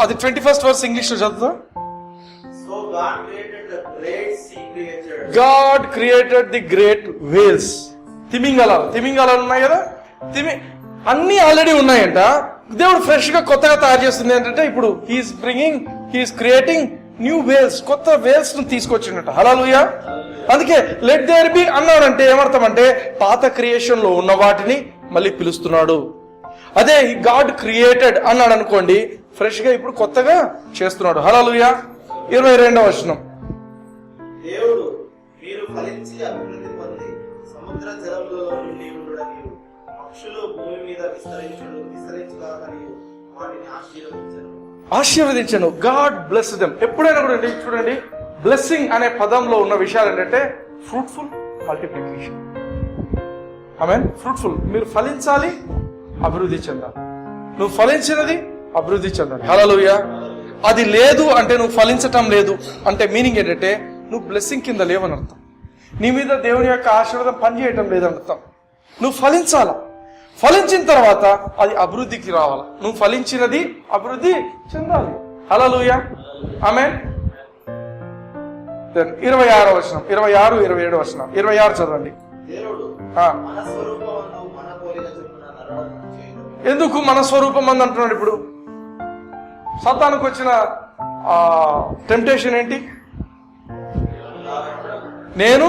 అది 21st verse ఇంగ్లీష్ లో చదువుతా. So God created the great sea creatures. God created the great whales. తిమింగలాలు ఉన్నాయి కదా, అన్ని ఆల్రెడీ ఉన్నాయంట. దేవుడు ఫ్రెష్ గా కొత్తగా తయారు చేస్తుంది ఏంటంటే ఇప్పుడు హీఈస్ క్రియేటింగ్ న్యూ వేల్స్, కొత్త వేల్స్ ను తీసుకొచ్చిండట. హల్లెలూయా. అందుకే లెట్ దేర్ బి అన్నాడంటే ఏమర్థం అంటే పాత క్రియేషన్ లో ఉన్న వాటిని మళ్ళీ పిలుస్తున్నాడు. అదే గాడ్ క్రియేటెడ్ అన్నాడు అనుకోండి, ఫ్రెష్ గా ఇప్పుడు కొత్తగా చేస్తున్నాడు. హల్లెలూయా. 22వ వచనం. దేవుడు మీరు ఫలించి అభివృద్ధి పొంది సముద్ర జలములలో నిండి ఉండుడని పక్షులు భూమి మీద విస్తరించుగాకని వాటిని ఆశీర్వదించను. God bless them. ఎప్పుడైనా కూడా చూడండి, బ్లెస్సింగ్ అనే పదంలో ఉన్న విషయాలు ఏంటంటే ఫ్రూట్ఫుల్, మల్టిప్లికేషన్. ఆమేన్. ఫ్రూట్ఫుల్, మీరు ఫలించాలి, అభివృద్ధి చెందాలి. నువ్వు ఫలించినది అభివృద్ధి చెందాలి. హల్లెలూయా. అది లేదు అంటే నువ్వు ఫలించటం లేదు అంటే మీనింగ్ ఏంటంటే నువ్వు బ్లెస్సింగ్ కింద లేవని అర్థం. నీ మీద దేవుని యొక్క ఆశీర్వాదం పనిచేయటం లేదని అర్థం. నువ్వు ఫలించాలా, ఫలించిన తర్వాత అది అభివృద్ధికి రావాలా. నువ్వు ఫలించినది అభివృద్ధి చెందాలి. హల్లెలూయా. ఆమేన్. 26వ వచనం, 26, 27 వచనం. 26 చదవండి. ఎందుకు మన స్వరూపం అంది అంటున్నాడు? ఇప్పుడు సాతానుకు వచ్చిన టెంప్టేషన్ ఏంటి? నేను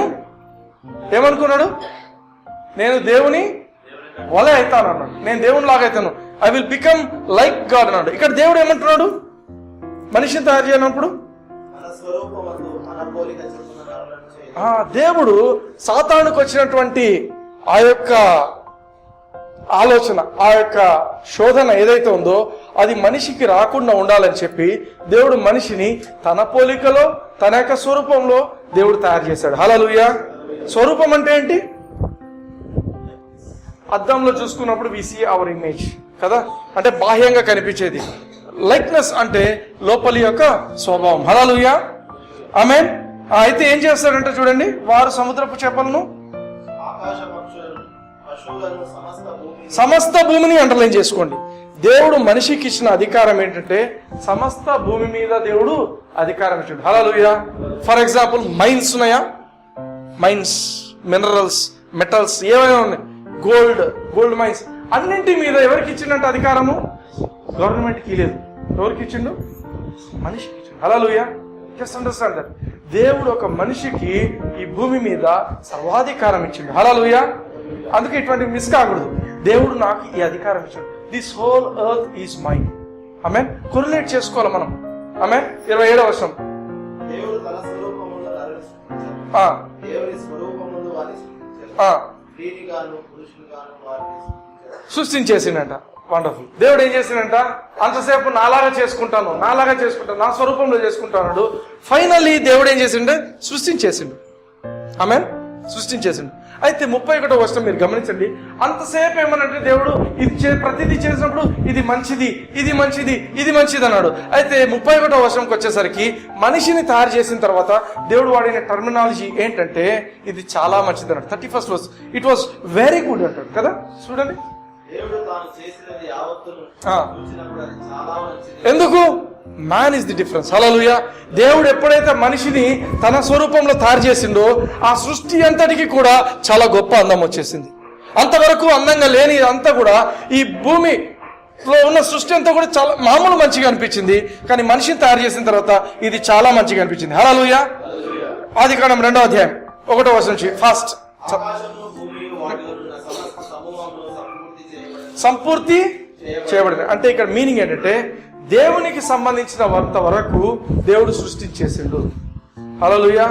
ఏమనుకున్నాడు? నేను దేవుని వల అవుతాను అన్నాడు. నేను దేవుని లాగా అవుతాను, I will become like God అన్నాడు. ఇక్కడ దేవుడు ఏమంటున్నాడు? మనిషిని తయారు చేయనప్పుడు దేవుడు సాతానుకు వచ్చినటువంటి ఆ యొక్క ఆలోచన, ఆ యొక్క శోధన ఏదైతే ఉందో అది మనిషికి రాకుండా ఉండాలని చెప్పి దేవుడు మనిషిని తన పోలికలో, తన యొక్క స్వరూపంలో దేవుడు తయారు చేశాడు. హల్లెలూయా. స్వరూపం అంటే ఏంటి? అద్దంలో చూసుకున్నప్పుడు వి సీ అవర్ ఇమేజ్ కదా, అంటే బాహ్యంగా కనిపించేది. లైక్నెస్ అంటే లోపలి యొక్క స్వభావం. హల్లెలూయా. ఆమేన్. అయితే ఏం చేస్తాడంటే చూడండి, వారు సముద్రపు చేపలను, సమస్త భూమిని అండర్లైన్ చేసుకోండి. దేవుడు మనిషికి ఇచ్చిన అధికారం ఏంటంటే సమస్త భూమి మీద దేవుడు అధికారం ఇచ్చాడు. హల్లెలూయా. ఫర్ ఎగ్జాంపుల్ మైన్స్ ఉన్నాయా? మైన్స్, మినరల్స్, మెటల్స్ ఏమైనా ఉన్నాయి, గోల్డ్ మైన్స్, అన్నింటి మీద ఎవరికి ఇచ్చిందంటే అధికారము? గవర్నమెంట్కి లేదు. ఎవరికి ఇచ్చిండు? మనిషికి ఇచ్చిండు. హల్లెలూయా. Just understand that. దేవుడు ఒక మనిషికి ఈ భూమి మీద సర్వాధికారం ఇచ్చిండు. హల్లెలూయా. అందుకే ఇటువంటి మిస్ కాకూడదు. దేవుడు నాకు ఈ అధికారం ఇచ్చాడు. This whole earth is mine. Amen. Correlate చేసుకోవాలి మనం. ఆమేన్. 27వ వచనం. దేవుడు తన స్వరూపమును సృష్టించేసిందంట. వండర్ఫుల్. దేవుడు ఏం చేసిందంట? అంతసేపు నాలాగా చేసుకుంటాను, నా స్వరూపంలో చేసుకుంటాడు. ఫైనల్లీ దేవుడు ఏం చేసిండే? సృష్టించేసిండు. ఆమేన్. సృష్టించేసిండు. అయితే 31వ వచనం మీరు గమనించండి. అంతసేపు ఏమనంటే దేవుడు ప్రతిదీ చేసినప్పుడు ఇది మంచిది, ఇది మంచిది, ఇది మంచిది అన్నాడు. అయితే 31వ వచనంకి వచ్చేసరికి మనిషిని తయారు చేసిన తర్వాత దేవుడు వాడిన టర్మినాలజీ ఏంటంటే ఇది చాలా మంచిది అన్నాడు. 31st verse, it was very good అంటాడు కదా. చూడండి, ఎందుకు? Man is the difference. Hallelujah. దేవుడు ఎప్పుడైతే మనిషిని తన స్వరూపంలో తయారు చేసిండో ఆ సృష్టి అంతటికి కూడా చాలా గొప్ప అందం వచ్చేసింది. అంతవరకు అందంగా లేని అంతా కూడా ఈ భూమిలో ఉన్న సృష్టి అంతా కూడా చాలా మామూలు మంచిగా అనిపించింది. కానీ మనిషిని తయారు చేసిన తర్వాత ఇది చాలా మంచిగా అనిపించింది. హల్లెలూయా. ఆదికాండం 2వ అధ్యాయం 1వ వచనం నుంచి ఫాస్ట్. సంపూర్తి చేయబడింది అంటే ఇక్కడ మీనింగ్ ఏంటంటే దేవునికి సంబంధించినంత వరకు దేవుడు సృష్టించేసిండు. హల్లెలూయా.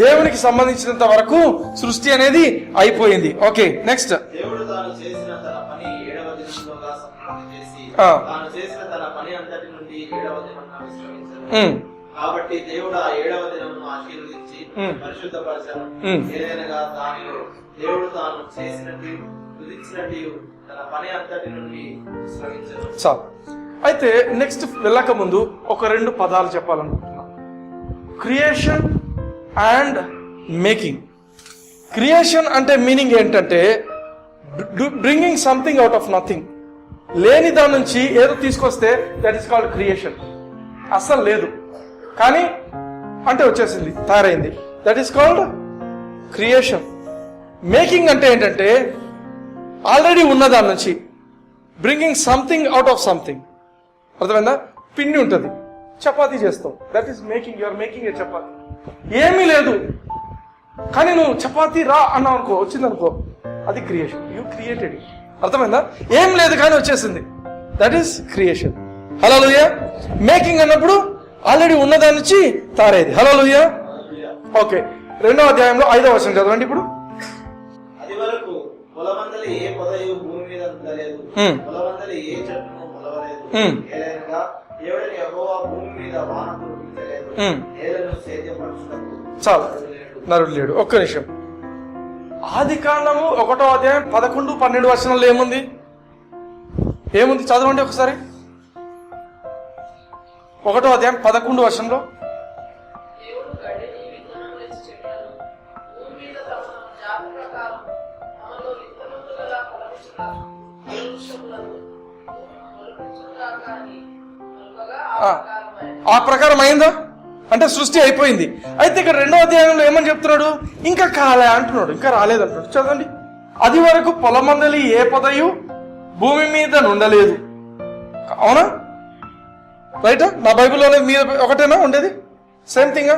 దేవునికి సంబంధించినంత వరకు సృష్టి అనేది అయిపోయింది. Okay, next. దేవుడు తాను చేసిన తన పని 7వ దినములోగా సంపూర్తి చేసి తాను చేసిన తన పని అంతటి నుండి 7వ దినమున విశ్రమించాడు. కాబట్టి దేవుడు ఆ 7వ దినమును ఆశీర్వదించి పరిశుద్ధపరచాడు. ఏదైనగా దానిలో దేవుడు తాను చేసినట్టు విధించినట్టు తన పని అంతటి నుండి విశ్రమించాడు. చాలు. అయితే నెక్స్ట్ వెళ్ళక ముందు ఒక 2 పదాలు చెప్పాలనుకుంటున్నా. Creation and making. క్రియేషన్ అంటే మీనింగ్ ఏంటంటే bringing something out of nothing. లేని దాని నుంచి ఏదో తీసుకొస్తే దట్ ఈస్ కాల్డ్ క్రియేషన్. అస్సలు లేదు కానీ అంటే వచ్చేసింది, తయారైంది, that is called creation. Making అంటే ఏంటంటే ఆల్రెడీ ఉన్నదాని నుంచి bringing something out of something. అర్థమైందా? పిండి ఉంటుంది, చపాతీ చేస్తావు, that is making, you're making a chapati. ఏమీ లేదు కానీ నువ్వు చపాతీ రా అన్నావు అనుకో, వచ్చిందనుకో, అది క్రియేషన్. You created it. అర్థమైందా? ఏం లేదు కానీ వచ్చేసింది, that is creation. Hallelujah. Making అన్నప్పుడు ఆల్రెడీ ఉన్నదాని నుంచి తారేది. హల్లెలూయా. ఓకే, 2వ అధ్యాయంలో 5వ వచనం చదవండి ఇప్పుడు. అది వరకు పొలమందలి ఏ పొదయు భూమి మీద ఉండలేదు, పొలమందలి ఏ చెట్టును మొలవలేదు. ఏలైనగా దేవుడైన యెహోవా భూమి మీద వాన కురిపించలేదు, నేలను సేద్యపరచుటకు చాలు, నరుడు లేడు. ఒక్క నిమిషం. ఆది కాండము 1వ అధ్యాయం 11, 12 వచనంలో ఏముంది? చదవండి ఒకసారి. 1వ అధ్యాయం 11 వచనంలో ఆ ప్రకారం అయిందా అంటే సృష్టి అయిపోయింది. అయితే ఇక్కడ 2వ అధ్యాయంలో ఏమని చెప్తున్నాడు? ఇంకా కాలే అంటున్నాడు, ఇంకా రాలేదంటున్నాడు. చదవండి. అది వరకు పొలమందలి ఏ పొదయు భూమి మీద ఉండలేదు. అవునా? రైటా? నా బైబిల్లో మీద ఒకటేనా ఉండేది? Same thing.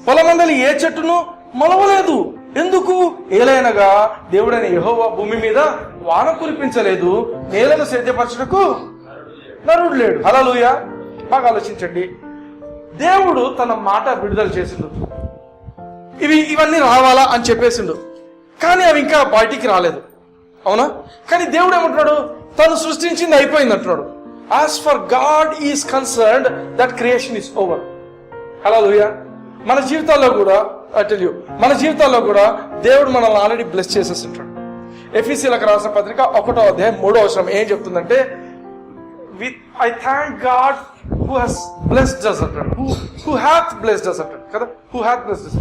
పొలమందలి ఏ చెట్టును మొలవలేదు. ఎందుకు? ఏలైనగా దేవుడైన యెహోవా భూమి మీద వాన కురిపించలేదు, నేలను సేద్యపరచుటకు నరుడు లేడు. హల్లెలూయా. బాగా ఆలోచించండి. దేవుడు తన మాట విడుదల చేసిండు, ఇవన్నీ రావాలా అని చెప్పేసిండు, కానీ అవి ఇంకా బయటికి రాలేదు. అవునా? కానీ దేవుడు ఏమంటున్నాడు? తను సృష్టించింది అయిపోయింది అంటున్నాడు. As far God is concerned, that creation is over. Hallelujah. మన జీవితాల్లో కూడా మన జీవితాల్లో కూడా దేవుడు మనల్ని ఆల్రెడీ బ్లెస్ చేసేసి ఉంటాడు. ఎఫెసీయులకు రాసిన పత్రిక 1వ అధ్యాయం 3వ వచనం ఏం చెప్తుందంటే, I thank God who has blessed us అంటాడు. who hath blessed us అంటాడు కదా. who hath blessed us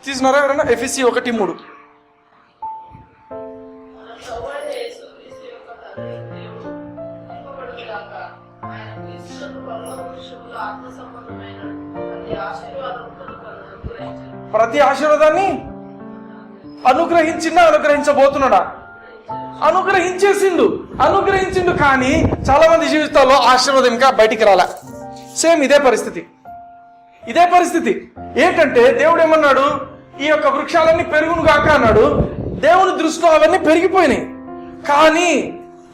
తీసినారా ఎవరైనా? ఎఫెసీ 1:3. ప్రతి ఆశీర్వాదాన్ని అనుగ్రహించబోతున్నాడా? అనుగ్రహించిండు కానీ చాలా మంది జీవితాల్లో ఆశీర్వాదం ఇంకా బయటికి రాలే. సేమ్ ఇదే పరిస్థితి. ఏంటంటే దేవుడు ఏమన్నాడు? ఈ యొక్క వృక్షాలన్నీ పెరుగును గాక అన్నాడు. దేవుని దృష్టిలో అవన్నీ పెరిగిపోయినాయి, కానీ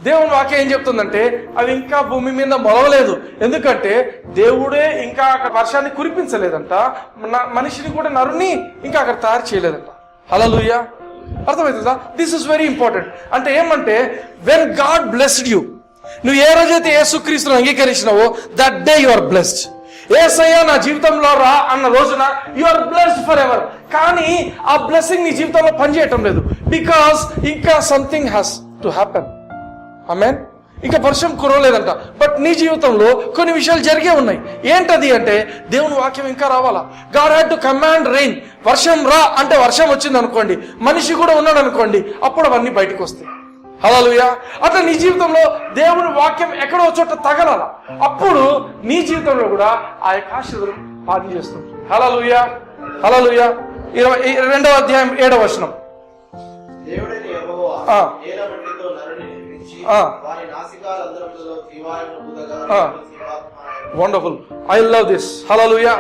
దేవుని వాక్యం ఏం చెప్తుందంటే అవి ఇంకా భూమి మీద మొలవలేదు. ఎందుకంటే దేవుడే ఇంకా అక్కడ వర్షాన్ని కురిపించలేదంట, మనిషిని కూడా నరుని ఇంకా అక్కడ తయారు చేయలేదంట. హల్లెలూయా. అర్థమవుతుందా? This is very important. అంటే ఏమంటే వెన్ గాడ్ బ్లెస్డ్ యూ, నువ్వు ఏ రోజైతే యేసుక్రీస్తును అంగీకరించినావో that day you are blessed. Yesayya నా జీవితంలో రా అన్న రోజున you are blessed for ever. కానీ ఆ బ్లెస్సింగ్ నీ జీవితంలో పనిచేయటం లేదు, బికాస్ ఇంకా something has to happen. Amen. ఇంకా వర్షం కురవలేదంట, బట్ నీ జీవితంలో కొన్ని విషయాలు జరిగే ఉన్నాయి. ఏంటది అంటే దేవుని వాక్యం ఇంకా రావాలా. God had to command rain. వర్షం రా అంటే వర్షం వచ్చింది అనుకోండి, మనిషి కూడా ఉన్నాడు అనుకోండి, అప్పుడు అవన్నీ బయటకు వస్తాయి. హల్లెలూయా. అట్లా నీ జీవితంలో దేవుని వాక్యం ఎక్కడో చోట తగలాల, అప్పుడు నీ జీవితంలో కూడా ఆ యొక్క ఆశీర్వాదం పాలన చేస్తుంది. హల్లెలూయా. 22వ అధ్యాయం 7వ వచనం. దేవుడైన యెహోవా ఏలమట్టితో నరుని నిర్మించి వారి నాసికాలంతరములలో జీవాయువును ఊదగా wonderful. I love this. Hallelujah.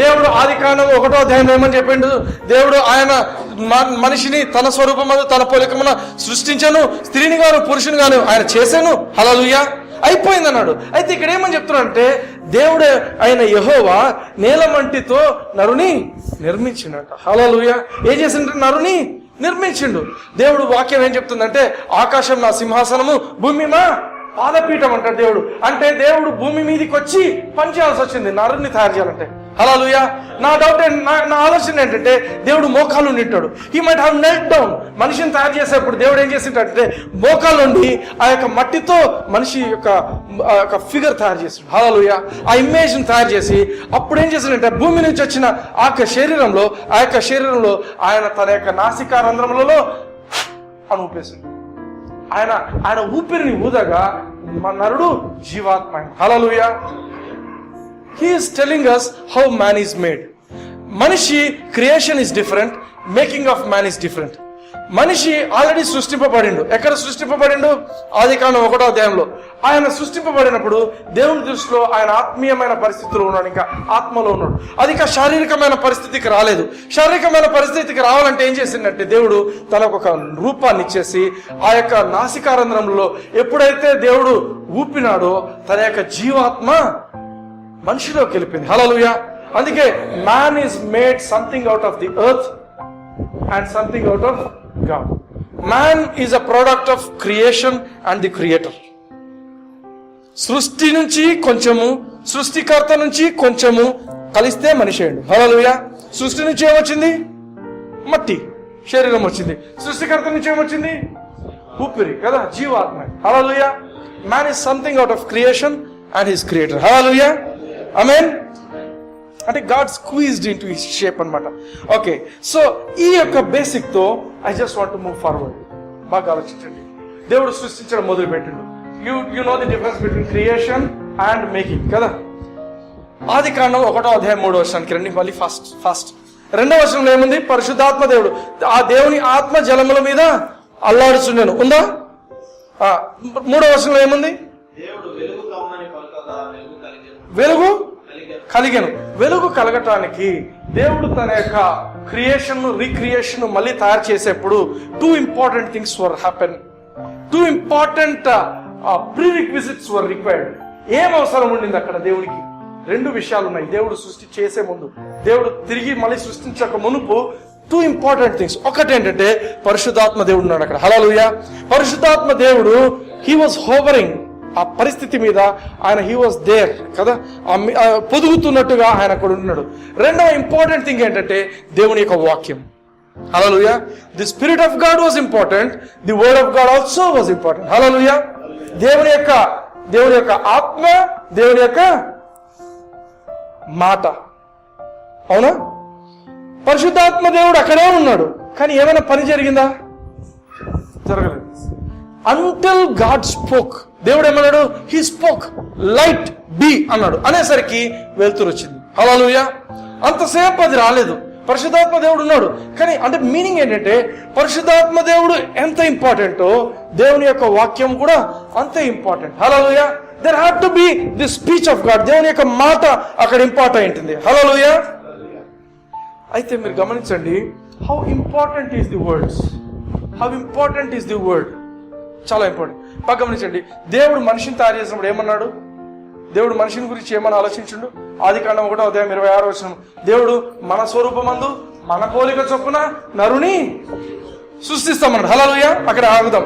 దేవుడు ఆది కాండం 1వ అధ్యాయంలో ఏమని చెప్పిండు? దేవుడు ఆయన మనిషిని తన స్వరూపమున తన పోలికమున సృష్టించాను, స్త్రీని గాను పురుషుని గాను ఆయన చేశాను. హల్లెలూయా. అయిపోయింది అన్నాడు. అయితే ఇక్కడ ఏమని చెప్తున్నాడంటే దేవుడు ఆయన యెహోవా నేలమంటితో నరుని నిర్మించిండట. హల్లెలూయా. ఏం చేసిండ్రు? నరుని నిర్మించిండు. దేవుడు వాక్యం ఏం చెప్తుందంటే ఆకాశం నా సింహాసనము, భూమి మా పాదపీఠం అంటాడు దేవుడు. అంటే దేవుడు భూమి మీదకి వచ్చి పని చేయాల్సి వచ్చింది నరుని తయారు చేయాలంటే. హల్లెలూయా. నా డౌట్ నా ఆలోచన ఏంటంటే దేవుడు మోకాలు నింటాడు. He might have knelt down. మనిషిని తయారు చేసేప్పుడు దేవుడు ఏం చేసింటే మోకాలు నుండి ఆ యొక్క మట్టితో మనిషి యొక్క ఫిగర్ తయారు చేసాడు. హల్లెలూయా. ఆ ఇమేజ్ ని తయారు చేసి అప్పుడు ఏం చేశాడంటే భూమి నుంచి వచ్చిన ఆ యొక్క శరీరంలో ఆయన తన యొక్క నాసికా రంధ్రములలో అని ఊపేశాడు. ఆయన ఊపిరిని ఊదగా నరుడు జీవాత్మ. హల్లెలూయా. He is telling us how man is made. మనిషి creation is different, making of man is different. మనిషి ఆల్రెడీ సృష్టింపబడిండు. ఎక్కడ సృష్టింపబడిండు? ఆదికాండం 1వ అధ్యాయంలో. ఆయన సృష్టింపబడినప్పుడు దేవుని దృష్టిలో ఆయన ఆత్మీయమైన పరిస్థితిలో ఉన్నాడు, ఇంకా ఆత్మలో ఉన్నాడు. అది ఇంకా శారీరకమైన పరిస్థితికి రాలేదు. శారీరకమైన పరిస్థితికి రావాలంటే ఏం చేసిందంటే దేవుడు తనకు ఒక రూపాన్ని ఇచ్చేసి ఆ యొక్క నాసికారంధ్రంలో ఎప్పుడైతే దేవుడు ఊపినాడో తన యొక్క జీవాత్మ మనిషిలోకి వెళ్ళిపోయింది. హల్లెలూయా. అందుకే man is made something out of the earth and something out of God. Man is a product of creation and the creator. సృష్టి నుంచి కొంచెము, సృష్టికర్త నుంచి కొంచెము కలిస్తే మనిషి అయ్యిండు. హల్లెలూయా. సృష్టి నుంచి ఏమొచ్చింది? మట్టి, శరీరం వచ్చింది. సృష్టికర్త నుంచి ఏమొచ్చింది? ఊపిరి కదా, జీవాత్మ. Hallelujah. Man is something out of creation and his creator. Hallelujah. Amen. అంటే God squeezed into his shape అన్నమాట. ఓకే, సో ఈ యొక్క బేసిక్ తో I just want to move forward. బాగా ఆలోచించండి. దేవుడు సృష్టించడం మొదలు పెట్టిండు. You know the difference between creation and making కదా. ఆదికాండం 1వ అధ్యాయం 3వ వచనానికి రండి. మళ్ళీ ఫాస్ట్ 2వ వచనంలో ఏముంది? పరిశుద్ధాత్మ దేవుడు, ఆ దేవుని ఆత్మ జలముల మీద అల్లాడుచుండెను. ఉందా? 3వ వచనంలో ఏముంది? దేవుడు వెలుగు కమ్మని పలకగా వెలుగు కలిగెను. వెలుగు కలిగెను. వెలుగు కలగటానికి దేవుడు తన యొక్క క్రియేషన్, రీక్రియేషన్ మళ్ళీ తయారు చేసేప్పుడు 2 important things were happen. 2 important prerequisites were required. ఏం అవసరం ఉండింది అక్కడ దేవుడికి? 2 విషయాలు ఉన్నాయి. దేవుడు సృష్టి చేసే ముందు, దేవుడు తిరిగి మళ్ళీ సృష్టించక మునుపు 2 ఇంపార్టెంట్ థింగ్స్. ఒకటి ఏంటంటే పరిశుద్ధాత్మ దేవుడు ఉన్నాడు అక్కడ. హల్లెలూయా. పరిశుద్ధాత్మ దేవుడు హీ వాజ్ హోవరింగ్, ఆ పరిస్థితి మీద ఆయన, హీ వాజ్ దేర్ కదా, పొదుగుతున్నట్టుగా ఆయన అక్కడ ఉన్నాడు. 2వ ఇంపార్టెంట్ థింగ్ ఏంటంటే దేవుని యొక్క వాక్యం. Hallelujah. The spirit of God was important, the word of God also was important. Hallelujah. దేవుని యొక్క ఆత్మ, దేవుని యొక్క మాట. అవునా? పరిశుద్ధాత్మ దేవుడు అక్కడే ఉన్నాడు, కానీ ఏమైనా పని జరిగిందా? జరగలేదు. Until God spoke. దేవుడు ఏమన్నాడు? హీ స్పోక్, లైట్ బి అన్నాడు. అనేసరికి వెలుతురు వచ్చింది. హల్లెలూయా. అంతసేపు అది రాలేదు. పరిశుద్ధాత్మ దేవుడు ఉన్నాడు, కానీ అంటే మీనింగ్ ఏంటంటే పరిశుద్ధాత్మ దేవుడు ఎంత ఇంపార్టెంటో దేవుని యొక్క వాక్యం కూడా అంతే important. Hallelujah. There had to be the speech of God. దేవుని యొక్క మాట అక్కడ ఇంపార్టెంట్ ఉంది. హల్లెలూయా. అయితే మీరు గమనించండి, how important is the words. How important is the word. చాలా ఇంపార్టెంట్. బాగా గమనించండి. దేవుడు మనిషిని తయారు చేసినప్పుడు ఏమన్నాడు? దేవుడు మనిషిని గురించి ఏమని ఆలోచించుండు? ఆదికాండం 1వ అధ్యాయం 26వ వచనం. దేవుడు మన స్వరూపమందు మన పోలిక చొప్పున నరుని సృష్టిస్తామన్నాడు. హల్లెలూయా. అక్కడ ఆగుదాం.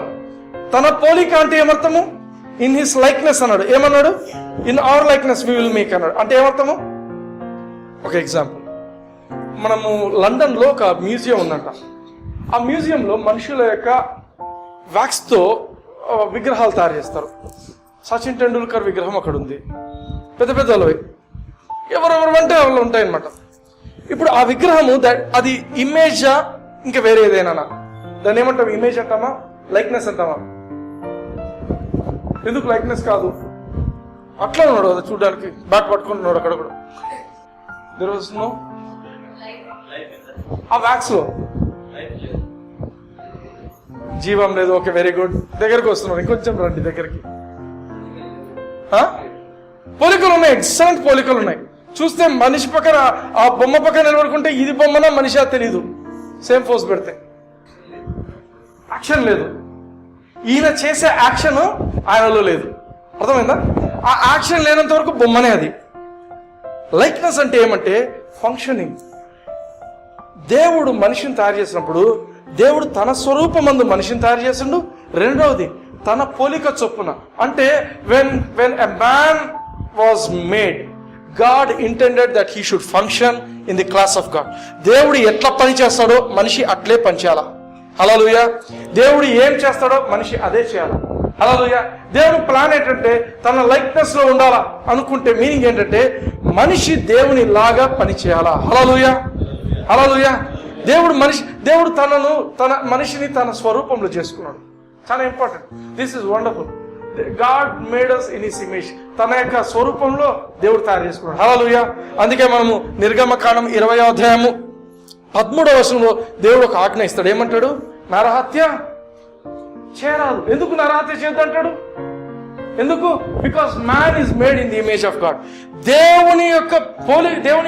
తన పోలిక అంటే ఏమర్థము? ఇన్ హిస్ లైక్నెస్ అన్నాడు. ఏమన్నాడు? In our likeness we will make అన్నాడు. అంటే ఏమర్థము? ఒక ఎగ్జాంపుల్. మనము లండన్ లో ఒక మ్యూజియం ఉందంట. ఆ మ్యూజియంలో మనుషుల యొక్క వ్యాక్స్ తో విగ్రహాలు తయారు చేస్తారు. సచిన్ టెండూల్కర్ విగ్రహం అక్కడ ఉంది. పెద్ద పెద్దలు ఎవరెవరు అంటే వాళ్ళు ఉంటాయన్నమాట. ఇప్పుడు ఆ విగ్రహము అది ఇమేజా ఇంకా వేరే ఏదైనా? దాన్ని ఏమంటాం? ఇమేజ్ అంటామా, లైక్నెస్ అంటామా? ఎందుకు లైక్నెస్ కాదు? అట్లా ఉన్నాడు అది చూడడానికి, బ్యాట్ పట్టుకుని ఉన్నాడు అక్కడ కూడా. దేర్ వాజ్ నో ఆ వ్యాక్స్ లో జీవం లేదు. Okay, very good. దగ్గరికి వస్తున్నారు. ఇంకొంచెం రండి దగ్గరికి. పోలికలు ఉన్నాయి, ఎక్సలెంట్ పోలికలు ఉన్నాయి. చూస్తే మనిషి పక్కన, ఆ బొమ్మ పక్కన నిలబడుకుంటే ఇది బొమ్మనా మనిషి తెలీదు. సేమ్ ఫోర్స్ పెడితే యాక్షన్ లేదు. ఈయన చేసే యాక్షన్ ఆయనలో లేదు. అర్థమైందా? ఆ యాక్షన్ లేనంత వరకు బొమ్మనే అది. లైక్నెస్ అంటే ఏమంటే ఫంక్షనింగ్. దేవుడు మనిషిని తయారు చేసినప్పుడు దేవుడు తన స్వరూపమందు మనిషిని తయారు చేసిండు. రెండవది తన పోలిక చొప్పున. అంటే when a man was made, God intended that he should function in the class of God. దేవుడు ఎట్లా పని చేస్తాడో మనిషి అట్లే పనిచేయాలా. హల్లెలూయా. దేవుడు ఏం చేస్తాడో మనిషి అదే చేయాలి. హల్లెలూయా. దేవుని ప్లాన్ ఏంటంటే తన లైక్నెస్ లో ఉండాలా అనుకుంటే మీనింగ్ ఏంటంటే మనిషి దేవుని లాగా పని చేయాలా. హల్లెలూయా. హల్లెలూయా. దేవుడు తన మనిషిని తన స్వరూపంలో చేసుకున్నాడు. చాలా important. This is wonderful. God made us in his image. తన యొక్క స్వరూపంలో దేవుడు తయారు చేసుకున్నాడు. హల్లెలూయా. అందుకే మనము నిర్గమకాండం 20వ అధ్యాయము 13వ వచనంలో దేవుడు ఒక ఆజ్ఞ ఇస్తాడు. ఏమంటాడు? నరహత్య చేయరాదు. ఎందుకు నరహత్య చేయొద్దు అంటాడు? ఎందుకు? Because man is made in the image of God. దేవుని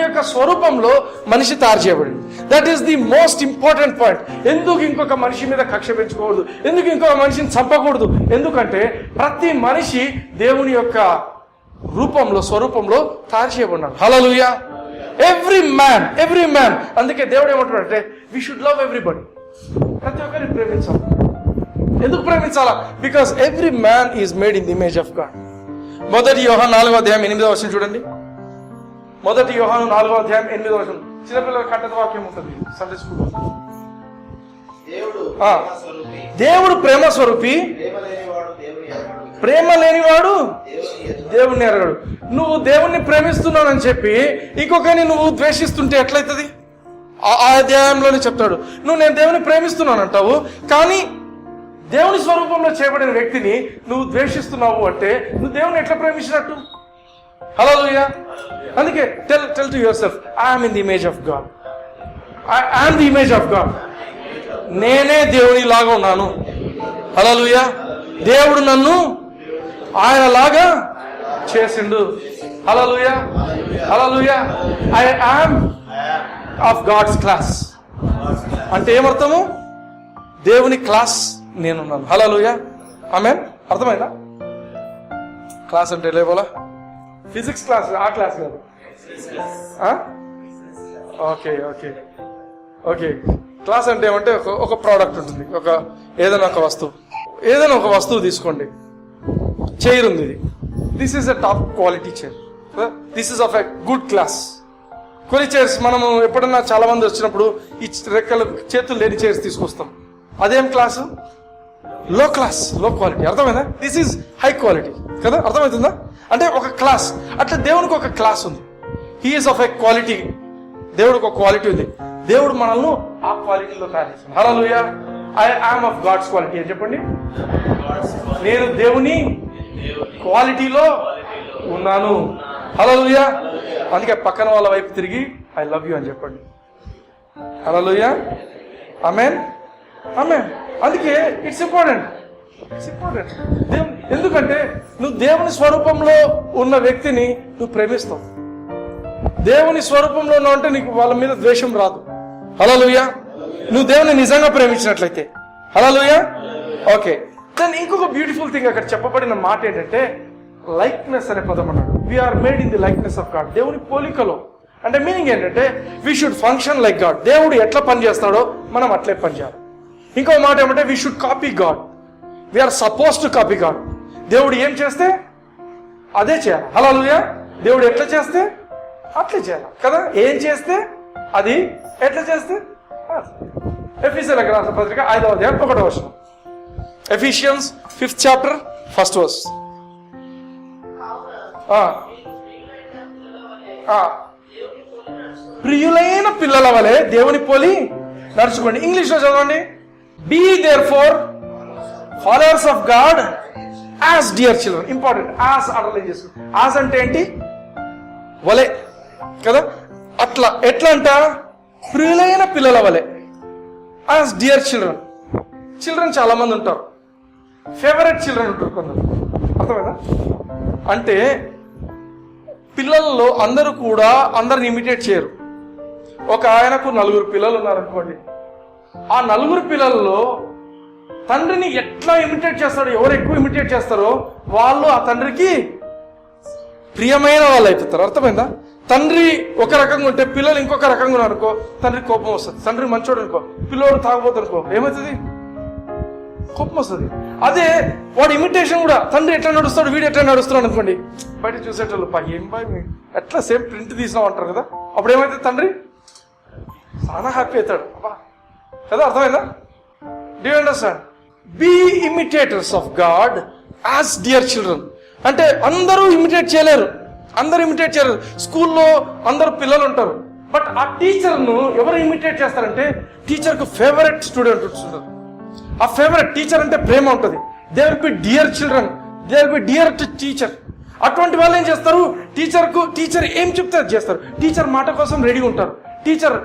యొక్క స్వరూపంలో మనిషి తయారు చేయబడింది. That is the most important point. ఎందుకు ఇంకొక మనిషి మీద కక్ష పెంచుకోకూడదు? ఎందుకు ఇంకొక మనిషిని చంపకూడదు? ఎందుకంటే ప్రతి మనిషి దేవుని యొక్క రూపంలో స్వరూపంలో తయారు చేయబడినాడు. హల్లెలూయా. Every man. అందుకే దేవుడు ఏమంటున్నాడంటే వి షుడ్ లవ్ ఎవ్రీబడి. ప్రతి ఒక్కరిని ప్రేమించాలి. ఎందుకు ప్రేమించాలా? Because every man is made in the image of God. మొదటి యోహాను 4:8 చూడండి. మొదటి యోహాను 4:8. చిన్నపిల్లల కట్టత వాక్యం ఉంటుంది సండే స్కూల్. దేవుడు ప్రేమ స్వరూపి, ప్రేమ లేనివాడు దేవుణ్ణి ఎరగడు. నువ్వు దేవుణ్ణి ప్రేమిస్తున్నానని చెప్పి ఇంకొకరిని నువ్వు ద్వేషిస్తుంటే ఎట్లయితుంది? ఆ అధ్యాయంలోనే చెప్తాడు. నేను దేవుని ప్రేమిస్తున్నాను అంటావు, కానీ దేవుని స్వరూపంలో చేయబడిన వ్యక్తిని నువ్వు ద్వేషిస్తున్నావు అంటే నువ్వు దేవుని ఎట్లా ప్రేమించినట్టు? హల్లెలూయా. అందుకే tell to your self, I am in the image of God. I am the image of God. నేనే దేవుని లాగా ఉన్నాను. హల్లెలూయా. దేవుడు నన్ను ఆయన లాగా చేసిండు. Hallelujah. Hallelujah. I am of God's class అంటే ఏమర్థము? దేవుని క్లాస్ నేనున్నాను. హల్లెలూయా. ఆమేన్. అర్థమైందా? క్లాస్ అంటే లేవలా ఫిజిక్స్ క్లాస్, ఆ క్లాస్ కాదు. ఓకే. క్లాస్ అంటే ఏమంటే ఒక ప్రోడక్ట్ ఉంటుంది, ఏదైనా ఒక వస్తువు తీసుకోండి. చైర్ ఉంది. This is a top quality chair. This is of a good class. కొన్ని చైర్స్ మనము ఎప్పుడన్నా చాలా మంది వచ్చినప్పుడు ఈ రెక్కలు చేతులు లేని చైర్స్ తీసుకొస్తాం. అదేం క్లాసు? లో క్లాస్, లో క్వాలిటీ. అర్థమైందా? దిస్ ఈజ్ హై క్వాలిటీ కదా. అర్థమవుతుందా? అంటే ఒక క్లాస్. అట్లా దేవునికి ఒక క్లాస్ ఉంది. He is of a quality. దేవుడికి ఒక క్వాలిటీ ఉంది. దేవుడు మనల్ని ఆ క్వాలిటీలో తయారు చేస్తాడు. Hallelujah. I am of God's quality అని చెప్పండి. నేను దేవుని క్వాలిటీలో ఉన్నాను. హల్లెలూయా. అందుకే పక్కన వాళ్ళ వైపు తిరిగి ఐ లవ్ యూ అని చెప్పండి. హల్లెలూయా. ఆమేన్. అందుకే ఇట్స్ ఇంపార్టెంట్. ఎందుకంటే నువ్వు దేవుని స్వరూపంలో ఉన్న వ్యక్తిని నువ్వు ప్రేమిస్తావు. దేవుని స్వరూపంలో ఉన్నావు అంటే నీకు వాళ్ళ మీద ద్వేషం రాదు. హల్లెలూయా. నువ్వు దేవుని నిజంగా ప్రేమించినట్లయితే. హల్లెలూయా. ఓకే. దాని ఇంకొక బ్యూటిఫుల్ థింగ్ అక్కడ చెప్పబడిన మాట ఏంటంటే లైక్నెస్ అనే పదం అన్నాడు. We're made in the likeness of God. దేవుని పోలికలో అంటే మీనింగ్ ఏంటంటే we should function like God. దేవుడు ఎట్లా పని చేస్తాడో మనం అట్లే పని చేయాలి. ఇంకో మాట ఏమంటే we should copy God. We're suppose to copy God. దేవుడు ఏం చేస్తే అదే చేయాలి. హల్లెలూయా. దేవుడు ఎట్లా చేస్తే అట్లే చేయాలి కదా. ఏం చేస్తే అది, ఎట్లా చేస్తే. ఎఫీసీయులకు రాసిన పత్రిక 5వ అధ్యాయం 1వ వచనం. Ephesians 5th chapter 1st verse. ప్రియులైన పిల్లల వలె దేవుని పోలి నడుచుకోండి. ఇంగ్లీష్ లో చదవండి. Be therefore followers of God as dear children. Important. As underline చేసుకోండి. యాజ్ అంటే ఏంటి? వలె కదా. అట్లా ఎట్లా అంట? ప్రియులైన పిల్లల వలె, యాజ్ డియర్ చిల్డ్రన్. చిల్డ్రన్ చాలా మంది ఉంటారు. ఫేవరెట్ చిల్డ్రన్ ఉంటారు కొందరు. అర్థమైందా? అంటే పిల్లల్లో అందరూ కూడా అందరిని ఇమిటేట్ చేయరు. ఒక ఆయనకు 4 పిల్లలు ఉన్నారనుకోండి. ఆ 4 పిల్లల్లో తండ్రిని ఎట్లా ఇమిటేట్ చేస్తాడో, ఎవరు ఎక్కువ ఇమిటేట్ చేస్తారో వాళ్ళు ఆ తండ్రికి ప్రియమైన వాళ్ళు అయిపోతారు. అర్థమైందా? తండ్రి ఒక రకంగా ఉంటే పిల్లలు ఇంకొక రకంగా ఉన్నారనుకో తండ్రి కోపం వస్తుంది. తండ్రి మంచోడు అనుకో, పిల్లోడు తాగబోతు అనుకో, ఏమవుతుంది? కోపం వస్తుంది. అదే వాడు ఇమిటేషన్ కూడా, తండ్రి ఎట్లా నడుస్తాడు వీడు ఎట్లా నడుస్తున్నాడు అనుకోండి, బయట చూసేటోళ్ళు ఏం బాయ్ ఎట్లా సేమ్ ప్రింట్ తీసినాం అంటారు కదా. అప్పుడు ఏమైతుంది? తండ్రి చాలా హ్యాపీ అవుతాడు కదా. అర్థమైందా? Do you understand? Be imitators of God as dear children. అంటే అందరూ ఇమిటేట్ చేయలేరు. స్కూల్లో అందరు పిల్లలు ఉంటారు. బట్ ఆ టీచర్ను ఎవరు ఇమిటేట్ చేస్తారంటే టీచర్కు ఫేవరెట్ స్టూడెంట్ ఉంటారు. ఆ ఫేవరెట్ టీచర్ అంటే ప్రేమ ఉంటుంది. They will be dear children, they will be dear to teacher. అటువంటి వాళ్ళు ఏం చేస్తారు? టీచర్ ఏం చెప్తే అది చేస్తారు. టీచర్ మాట కోసం రెడీ ఉంటారు. టీచర్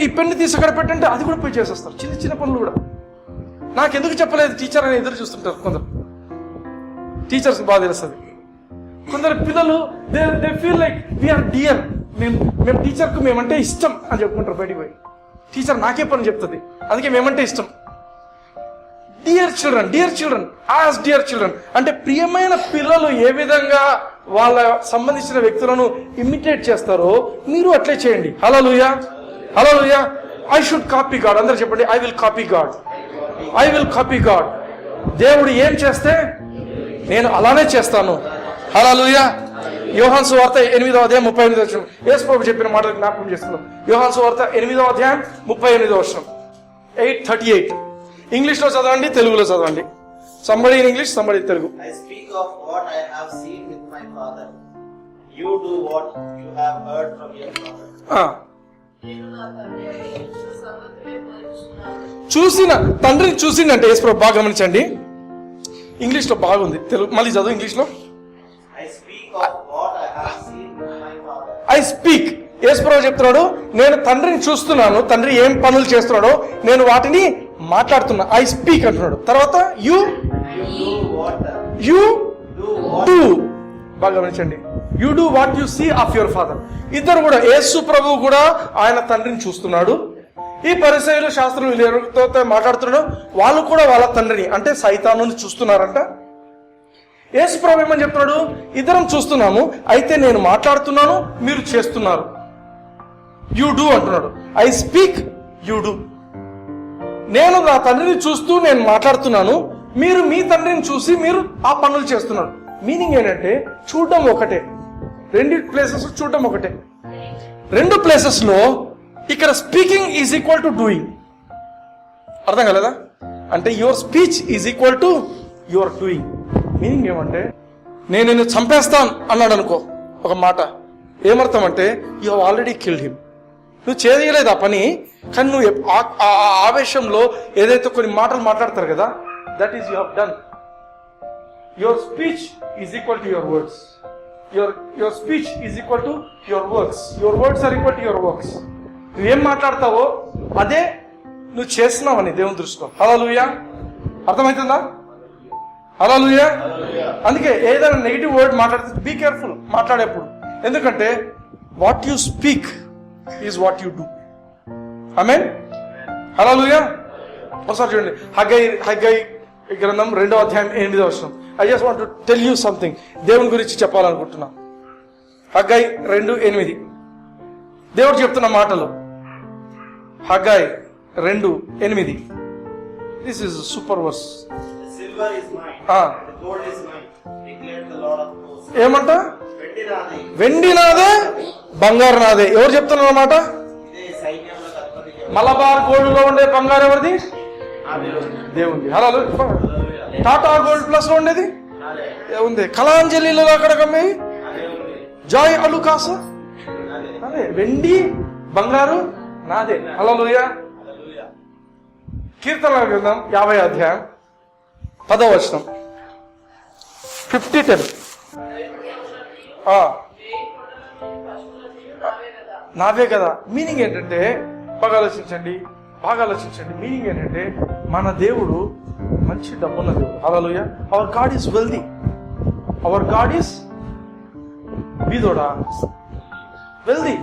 ఈ పెన్ను తీసి అక్కడ పెట్టంటే అది కూడా పోయి చేసేస్తారు. చిన్న చిన్న పనులు కూడా. నాకెందుకు చెప్పలేదు టీచర్ అని ఎదురు చూస్తుంటారు కొందరు. టీచర్స్ బాగా తెలుస్తుంది. కొందరు పిల్లలు they feel like we're dear, మేము టీచర్కు మేమంటే ఇష్టం అని చెప్పుకుంటారు బయటికి పోయి. టీచర్ నాకే పని చెప్తుంది, అందుకే మేమంటే ఇష్టం. Dear children, as dear children అంటే ప్రియమైన పిల్లలు ఏ విధంగా వాళ్ళ సంబంధించిన వ్యక్తులను ఇమిటేట్ చేస్తారో మీరు అట్లే చేయండి. Hallelujah, hallelujah. I should copy God. అందరూ చెప్పండి, I will copy God, I will copy God. దేవుడు ఏం చేస్తే నేను అలానే చేస్తాను. హల్లెలూయా. యోహాను సువార్త 8వ అధ్యాయం 38వ వచనం. యేసు ప్రభు చెప్పిన మాటలు జ్ఞాపకం చేసుకున్నాం. యోహాను సువార్త 8వ అధ్యాయం 38వ వచనం. 8:38. ఇంగ్లీష్ లో చదవండి, తెలుగులో చదవండి. Somebody in English, somebody Telugu. I speak of what I have seen with my father. You do what you have heard from your father. చూసిన తండ్రిని చూసిందంటే యేసు ప్రభు బాగా గమనించండి. ఇంగ్లీష్ లో బాగుంది, తెలుగు మళ్ళీ చదువు ఇంగ్లీష్ లో. I speak of what I have seen with my father. I speak. Yesu ప్రభు చెప్తున్నాడు, నేను తండ్రిని చూస్తున్నాను, తండ్రి ఏం పనులు చేస్తున్నాడో నేను వాటిని మాట్లాడుతున్నా. ఐ స్పీక్ అంటున్నాడు. తర్వాత యు డూ. బాగా గమనించండి. You do what you see of your father. ఇద్దరు కూడా, యేసు ప్రభు కూడా ఆయన తండ్రిని చూస్తున్నాడు. ఈ పరిసయ్యులు శాస్త్రులు ఎవరితో మాట్లాడుతున్నాడు, వాళ్ళు కూడా వాళ్ళ తండ్రిని అంటే సైతాను చూస్తున్నారంట. యేసు ప్రభు ఏమని చెప్తున్నాడు, ఇద్దరం చూస్తున్నాము, అయితే నేను మాట్లాడుతున్నాను, మీరు చేస్తున్నారు. యు డూ అంటున్నాడు. I speak, you do. నేను నా తండ్రిని చూస్తూ నేను మాట్లాడుతున్నాను, మీరు మీ తండ్రిని చూసి మీరు ఆ పనులు చేస్తున్నారు. మీనింగ్ ఏంటంటే చూడడం ఒకటే, రెండు ప్లేసెస్ చూడడం ఒకటే. రెండు ప్లేసెస్ లో ఇక్కడ speaking is equal to doing. అర్థం కాలేదా? అంటే your speech is equal to your doing. Meaning ఏమంటే, నేను నిన్ను చంపేస్తాను అన్నాడు అనుకో ఒక మాట, ఏమర్థం అంటే you have already killed him. నువ్వు చేయలేదు ఆ పని, కానీ నువ్వు ఆ ఆవేశంలో ఏదైతే కొన్ని మాటలు మాట్లాడతారు కదా, that is you have done. Your speech is equal to your words. Your speech is equal to your works. Your words are equal to your works. నువ్వేం మాట్లాడతావో అదే నువ్వు చేస్తున్నావని దేవుని దృష్టిలో. హల్లెలూయా. అర్థమవుతుందా? హల్లెలూయా. అందుకే ఏదైనా నెగిటివ్ వర్డ్ మాట్లాడితే బీ కేర్ఫుల్ మాట్లాడేప్పుడు. ఎందుకంటే what you speak is what you do. Amen. Hallelujah. ఒకసారి చూడండి, హగ్గై గ్రంథం 2వ అధ్యాయం 8వ వచనం. I just want to tell you something. దేవుని గురించి చెప్పాలనుకుంటున్నా. హగ్గై 2:8 దేవుడు చెప్తున్న మాటలు. Haggai 2:8. This is super verse. The silver is mine, the gold is mine, declared the Lord of hosts. ఏమంట? వెండి నాది, వెండి నాదే, బంగారు నాదే. ఎవరు చెప్తున్నారు అన్నమాట? ఇదే సైన్యములకు అధిపతి మలబార్ గోల్డ్ లో ఉండే బంగారు ఎవరిది? నాదే. దేవుంది. హలో. టాటా గోల్డ్ ప్లస్ లో ఉండేది ఉంది. కళాంజలిలో అక్కడ కమ్మేవి జాయ్ అలుకాస్ అదే. వెండి బంగారు నాదే. హల్లెలూయా. కీర్తనల గ్రంథం 50వ అధ్యాయం 10వ వచనం. 50:10. నావే కదా. మీనింగ్ ఏంటంటే బాగా ఆలోచించండి. మీనింగ్ ఏంటంటే మన దేవుడు మంచి డబ్బున్న దేవుడు. Hallelujah. Our God is wealthy. Our God is బీదోడా, వెల్దీ.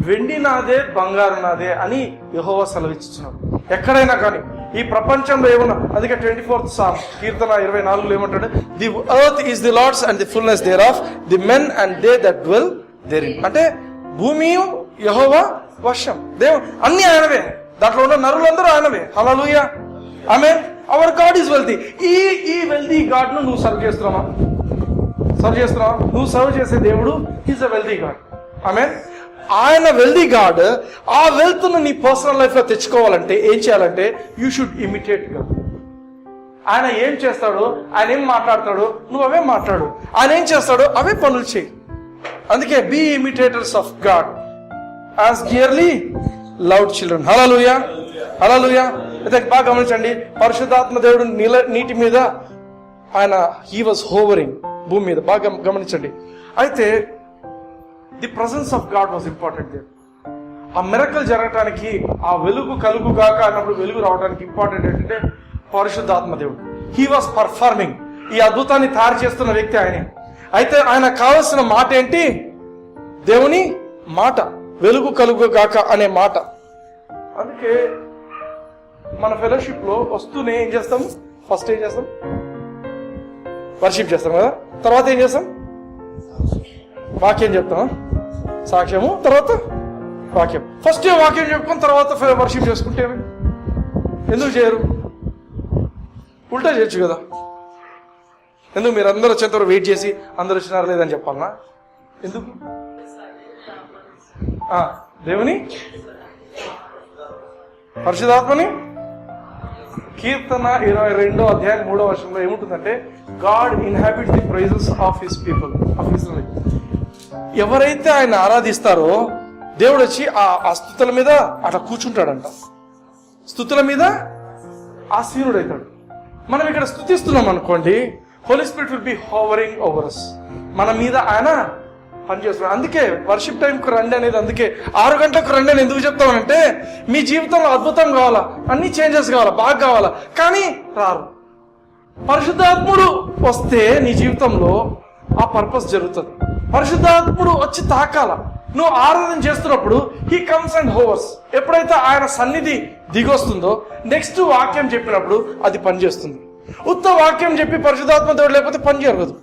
వెండి నాదే, బంగారు నాదే అని యెహోవా సెలవిచ్చుచున్నాడు. ఎక్కడైనా కానీ ఈ ప్రపంచంలో ఏమన్నా, అందుకే 24th Psalm కీర్తన 24లో ఏమంటాడు, the earth is the Lord's and the fullness thereof, the men and they that dwell therein. అంటే భూమి యెహోవా వశం. దేవుడు అన్ని ఆయనవే, దాంట్లో ఉన్న నరులందరూ ఆయనవే. Hallelujah. Amen. Our God is wealthy. ఈ వెల్దీ గాడ్ ను నువ్వు సర్వ్ చేస్తున్నావా? నువ్వు సర్వ్ చేసే దేవుడు is a wealthy God. Amen. ఆయన వెల్దీ గాడ్. ఆ వెల్త్ ను నీ పర్సనల్ లైఫ్ లో తెచ్చుకోవాలంటే ఏం చేయాలంటే యూ షుడ్ ఇమిటేట్ గాడ్. ఆయన ఏం చేస్తాడో, ఆయన ఏం మాట్లాడతాడో నువ్వు అవే మాట్లాడు. ఆయన ఏం చేస్తాడో అవే పనులు చేయి. అందుకే be imitators of God as dearly loved children. Hallelujah. Hallelujah. అయితే బాగా గమనించండి, పరిశుద్ధాత్మ దేవుడు నీటి మీద ఆయన హీ వాజ్ హోవరింగ్, భూమి మీద. బాగా గమనించండి. అయితే the presence of God was important there. ఆ మిరకల్ జరగటానికి, ఆ వెలుగు కలుగుగాక అన్నప్పుడు వెలుగు రావడానికి ఇంపార్టెంట్ ఏంటంటే పరిశుద్ధాత్మ దేవుడు. He was performing. ఈ అద్భుతాన్ని తయారు చేస్తున్న వ్యక్తి ఆయనే. అయితే ఆయన కావలసిన మాట ఏంటి? దేవుని మాట, వెలుగు కలుగు గాక అనే మాట. అందుకే మన ఫెలోషిప్ లో వస్తూనే ఏం చేస్తాం? ఫస్ట్ ఏం చేస్తాం? వర్షిప్ చేస్తాం కదా. తర్వాత ఏం చేస్తాం? వాక్యం చెప్తాం, సాక్ష్యము, తర్వాత వాక్యం. ఫస్ట్ వాక్యం చెప్పుకుని తర్వాత వర్షిప్ చేసుకుంటే ఎందుకు చేయరు? ఉల్టా చేయొచ్చు కదా. ఎందుకు మీరు అందరూ వచ్చేంతవరకు వెయిట్ చేసి అందరూ వచ్చినారు లేదని చెప్పాలనా? ఎందుకు? దేవుని పరిశుద్ధాత్మని కీర్తన 22వ అధ్యాయం 3వ వచనంలో ఏముంటుందంటే, God inhabits the praises of his people, of Israel. ఎవరైతే ఆయన ఆరాధిస్తారో దేవుడు వచ్చి ఆ స్తుతుల మీద అట్లా కూర్చుంటాడంట. స్తుతుల మీద ఆసీనుడు అవుతాడు. మనం ఇక్కడ స్తుతిస్తున్నాం అనుకోండి, Holy Spirit will be hovering over us. మన మీద ఆయన పనిచేస్తున్నాడు. అందుకే వర్షిప్ టైంకు రండి అనేది, అందుకే 6 గంటలకు రండి అని ఎందుకు చెప్తామనంటే, మీ జీవితంలో అద్భుతం కావాలా, అన్ని చేంజెస్ కావాలా, బాగా కావాలా, కానీ రారు. పరిశుద్ధాత్ముడు వస్తే నీ జీవితంలో ఆ పర్పస్ జరుగుతుంది. పరిశుద్ధాత్ముడు వచ్చి తాకాల. నువ్వు ఆరాధన చేస్తున్నప్పుడు హీ కమ్స్ అండ్ హోవర్స్. ఎప్పుడైతే ఆయన సన్నిధి దిగొస్తుందో నెక్స్ట్ వాక్యం చెప్పినప్పుడు అది పనిచేస్తుంది. ఉత్త వాక్యం చెప్పి పరిశుద్ధాత్మ దేవుడు లేకపోతే పని జరగదు.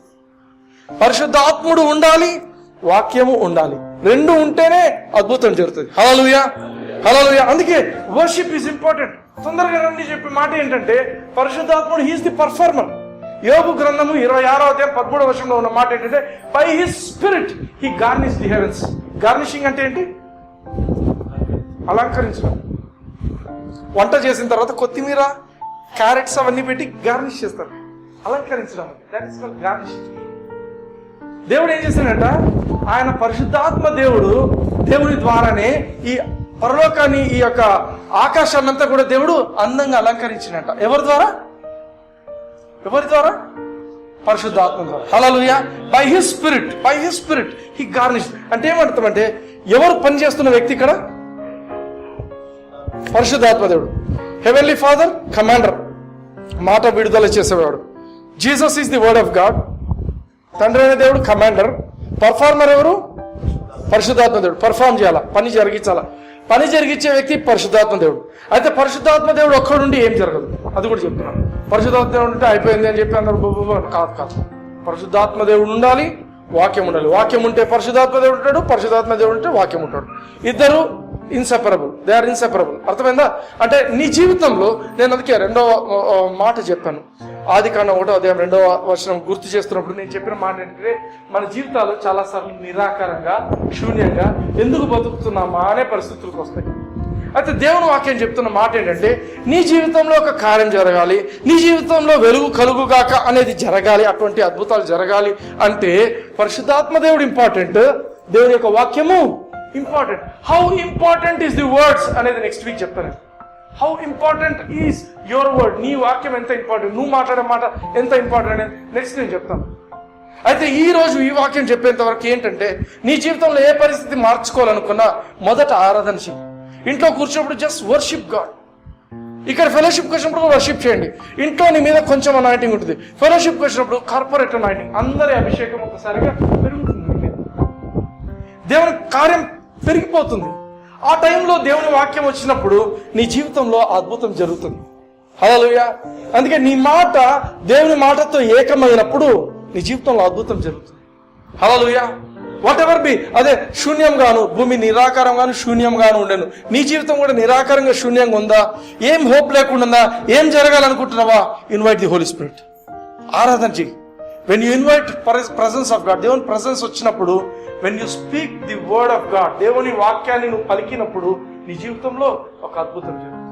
పరిశుద్ధాత్ముడు ఉండాలి, వాక్యము ఉండాలి. రెండు ఉంటేనే అద్భుతం జరుగుతుంది. హల్లెలూయా, హల్లెలూయా. అందుకే వర్షిప్ ఈజ్ ఇంపార్టెంట్. తొందరగా రండి చెప్పే మాట ఏంటంటే, పరిశుద్ధాత్ముడు హీఈస్ ది పర్ఫార్మర్. యోబు గ్రంథము 26వ అధ్యాయం 13వ వచనంలో ఉన్న మాట ఏంటంటే, by his spirit he garnish the heavens. Garnishing అంటే ఏంటి? అలంకరించడం. వంట చేసిన తర్వాత కొత్తిమీర, క్యారెట్స్ అవన్నీ పెట్టి గార్నిష్ చేస్తారు. అలంకరించడం, దట్ ఇస్ కాల్డ్ గార్నిషింగ్. దేవుడు ఏం చేశాడంట? ఆయన పరిశుద్ధాత్మ దేవుడి ద్వారానే ఈ పరలోకాన్ని, ఈ యొక్క ఆకాశాన్నంతా కూడా దేవుడు అందంగా అలంకరించినట్ట. ఎవరి ద్వారా? పరిశుద్ధాత్మ ద్వారా. Hallelujah. By his spirit he garnish. అంటే ఏమంటామంటే, ఎవరు పని చేస్తున్న వ్యక్తి ఇక్కడ? పరిశుద్ధాత్మ దేవుడు. హెవెన్లీ ఫాదర్ కమాండర్, మాట విడుదల చేసేవాడు. Jesus is the word of God. తండ్రి అయిన దేవుడు కమాండర్. పర్ఫార్మర్ ఎవరు? పరిశుద్ధాత్మ దేవుడు. పర్ఫార్మ్ చేయాలా, పని జరిగించాలా. పని జరిగించే వ్యక్తి పరిశుద్ధాత్మ దేవుడు. అయితే పరిశుద్ధాత్మ దేవుడు ఒక్కడుండి ఏం జరగదు, అది కూడా చెప్తున్నాను. పరిశుద్ధాత్మ దేవుడు ఉంటే అయిపోయింది అని చెప్పి అందరూ కాదు. పరిశుద్ధాత్మ దేవుడు ఉండాలి, వాక్యం ఉండాలి. వాక్యం ఉంటే పరిశుద్ధాత్మ దేవుడు ఉంటాడు, పరిశుద్ధాత్మ దేవుడు ఉంటే వాక్యం ఉంటాడు. ఇద్దరు ఇన్సెపరబుల్, దే ఆర్ ఇన్సెపరబుల్. అర్థమైందా? అంటే నీ జీవితంలో, నేను అందుకే 2వ మాట చెప్పాను, ఆదికాండం 1వ అధ్యాయం 2వ వచనం గుర్తు చేస్తున్నప్పుడు నేను చెప్పిన మాట ఏంటంటే, మన జీవితాలు చాలాసార్లు నిరాకారంగా, శూన్యంగా ఎందుకు బతుకుతున్నామా అనే పరిస్థితులకు వస్తాయి. అయితే దేవుని వాక్యం చెప్తున్న మాట ఏంటంటే, నీ జీవితంలో ఒక కార్యం జరగాలి, నీ జీవితంలో వెలుగు కలుగుగాక అనేది జరగాలి, అటువంటి అద్భుతాలు జరగాలి అంటే పరిశుద్ధాత్మ దేవుడు ఇంపార్టెంట్, దేవుని యొక్క వాక్యము important. How important is the words అనేది నెక్స్ట్ వీక్ చెప్తాను. How important is your word. నీ వాక్యం ఎంత ఇంపార్టెంట్, నువ్వు మాట్లాడే మాట ఎంత ఇంపార్టెంట్ అనేది నెక్స్ట్ నేను చెప్తాను. అయితే ఈ రోజు ఈ వాక్యం చెప్పేంత వరకు ఏంటంటే, నీ జీవితంలో ఏ పరిస్థితి మార్చుకోవాలనుకున్నా మొదట ఆరాధన చేయి. ఇంట్లో కూర్చున్నప్పుడు జస్ట్ వర్షిప్ గాడ్. ఇక్కడ ఫెలోషిప్కి వచ్చినప్పుడు వర్షిప్ చేయండి. ఇంట్లో నీ మీద కొంచెం అనాయింటింగ్ ఉంటుంది. ఫెలోషిప్కి వచ్చినప్పుడు కార్పొరేట్ అనాయింటింగ్, అందరి అభిషేకం ఒకసారిగా పెరుగుతుంది. దేవుని కార్యం పెరిగిపోతుంది. ఆ టైంలో దేవుని వాక్యం వచ్చినప్పుడు నీ జీవితంలో అద్భుతం జరుగుతుంది. హల్లెలూయా. అందుకే నీ మాట దేవుని మాటతో ఏకమైనప్పుడు నీ జీవితంలో అద్భుతం జరుగుతుంది. హల్లెలూయా. వాట్ ఎవర్ బి, అదే శూన్యంగాను, భూమి నిరాకారంగాను శూన్యంగాను ఉండను. నీ జీవితం కూడా నిరాకారంగా శూన్యంగా ఉందా? ఏం హోప్ లేకుండా ఏం జరగాలనుకుంటున్నావా? Invite the holy spirit. ఆరాధన చెయ్యి. When you invite presence of God, దేవుని ప్రెసెన్స్ వచ్చినప్పుడు, when you speak the word of God, దేవుని వాక్యాన్ని నువ్వు పలికినప్పుడు నీ జీవితంలో ఒక అద్భుతం జరుగుతుంది.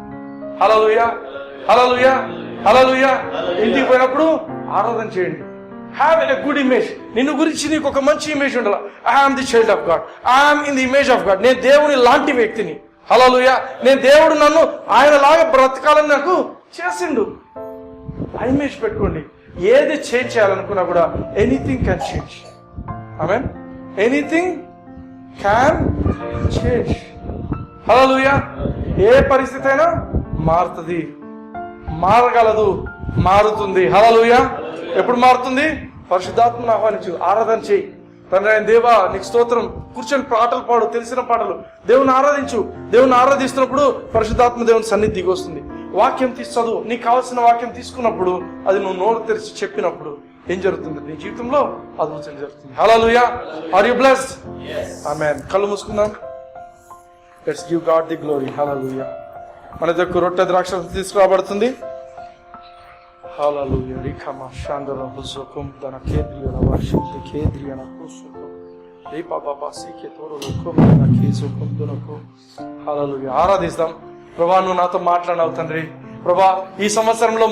హల్లెలూయా, హల్లెలూయా, హల్లెలూయా. ఇంటికి పోయినప్పుడు ఆరాధన చేయండి. Have a good image. నిన్ను గురించి నీకు ఒక మంచి ఇమేజ్ ఉండాలి. I am the child of God, I am in the image of God. నేను దేవుని లాంటి వ్యక్తిని. హల్లెలూయా. నేను దేవుడు నన్ను ఆయనలాగా బ్రతకాలని నాకు చేసిండు. ఆ ఇమేజ్ పెట్టుకోండి. ఏది చేంజ్ చేయాలనుకున్నా కూడా anything can change. Amen. Anything can change. Hallelujah. ఏ పరిస్థితి అయినా మారుతుంది. మారగలదు, మారుతుంది. హల్లెలూయా. ఎప్పుడు మారుతుంది? పరిశుద్ధాత్మను ఆహ్వానించు, ఆరాధన చేయి. తండ్రి అయిన దేవా నీకు స్తోత్రం. కూర్చొని పాటలు పాడు, తెలిసిన పాటలు. దేవుని ఆరాధించు. దేవుని ఆరాధిస్తున్నప్పుడు పరిశుద్ధాత్మ దేవుని సన్నిధి దిగి వస్తుంది. వాక్యం చదువు. నీకు కావాల్సిన వాక్యం తీసుకున్నప్పుడు, అది నువ్వు నోరు తెరిచి చెప్పినప్పుడు ఏం జరుగుతుంది? నీ జీవితంలో అద్భుతం జరుగుతుంది. Hallelujah. Are you blessed? Amen. కళ్ళు మూసుకుందాం. Let's give God the glory. Hallelujah. మన దగ్గర రొట్టె ద్రాక్ష తీసుకురాబడుతుంది. హల్లెలూయా. రిఖమా షాందర హుజుకుం దన కేద్రియల వాషింటి కేద్రియన హుజుకుం రేపా బాబా సీకే తోరుకుం దన కేసుకుం దనకు. హల్లెలూయా. ఆరాధిస్తాం. ప్రభువా నువ్వు నాతో మాట్లాడావు తండ్రి. ప్రభా ఈ సంవత్సరంలో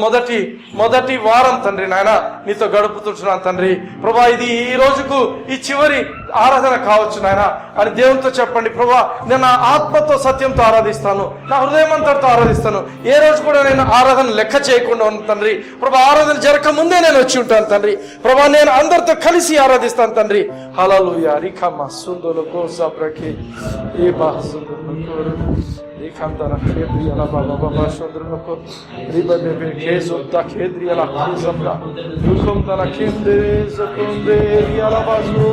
మొదటి వారం తండ్రి నాయన నీతో గడుపుతుంటున్నాను తండ్రి. ప్రభా ఇది ఈ రోజుకు ఈ చివరి ఆరాధన కావచ్చు నాయన అని దేవునితో చెప్పండి. ప్రభా నేను నా ఆత్మతో సత్యంతో ఆరాధిస్తాను, నా హృదయమంతటితో ఆరాధిస్తాను. ఏ రోజు కూడా నేను ఆరాధన లెక్క చేయకుండా ఉన్నాను తండ్రి. ప్రభా ఆరాధన జరగక ముందే నేను వచ్చి ఉంటాను తండ్రి. ప్రభా నేను అందరితో కలిసి ఆరాధిస్తాను తండ్రి. హల్లెలూయా. రిఖమా సుందోలో కోసా బ్రకే ఏ బాసుందోలో Ricantana Kedri ala Baba Shodroko, Riba de Kezo da Kedri ala Kizamda, Yukomdana Kinde, Zakunde, ala Bazo,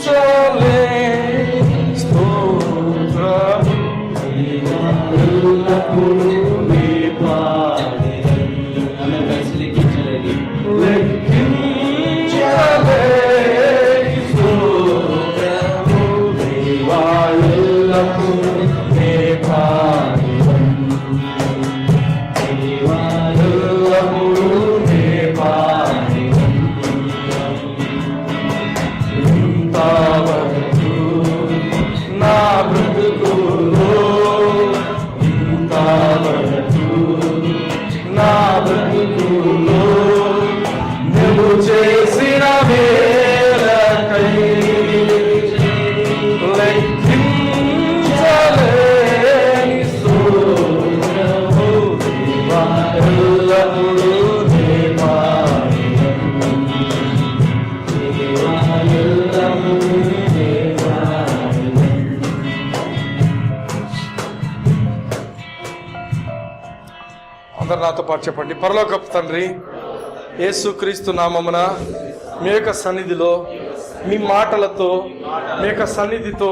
Chale, Stotra, Ula Puri Pari, Ame Vesli Kichale, Lekin Chale, Stotra, Uri నాతో పాటు చెప్పండి. పరలోకపు తండ్రి యేసుక్రీస్తు నామమున మీ యొక్క సన్నిధిలో, మీ మాటలతో, మీ యొక్క సన్నిధితో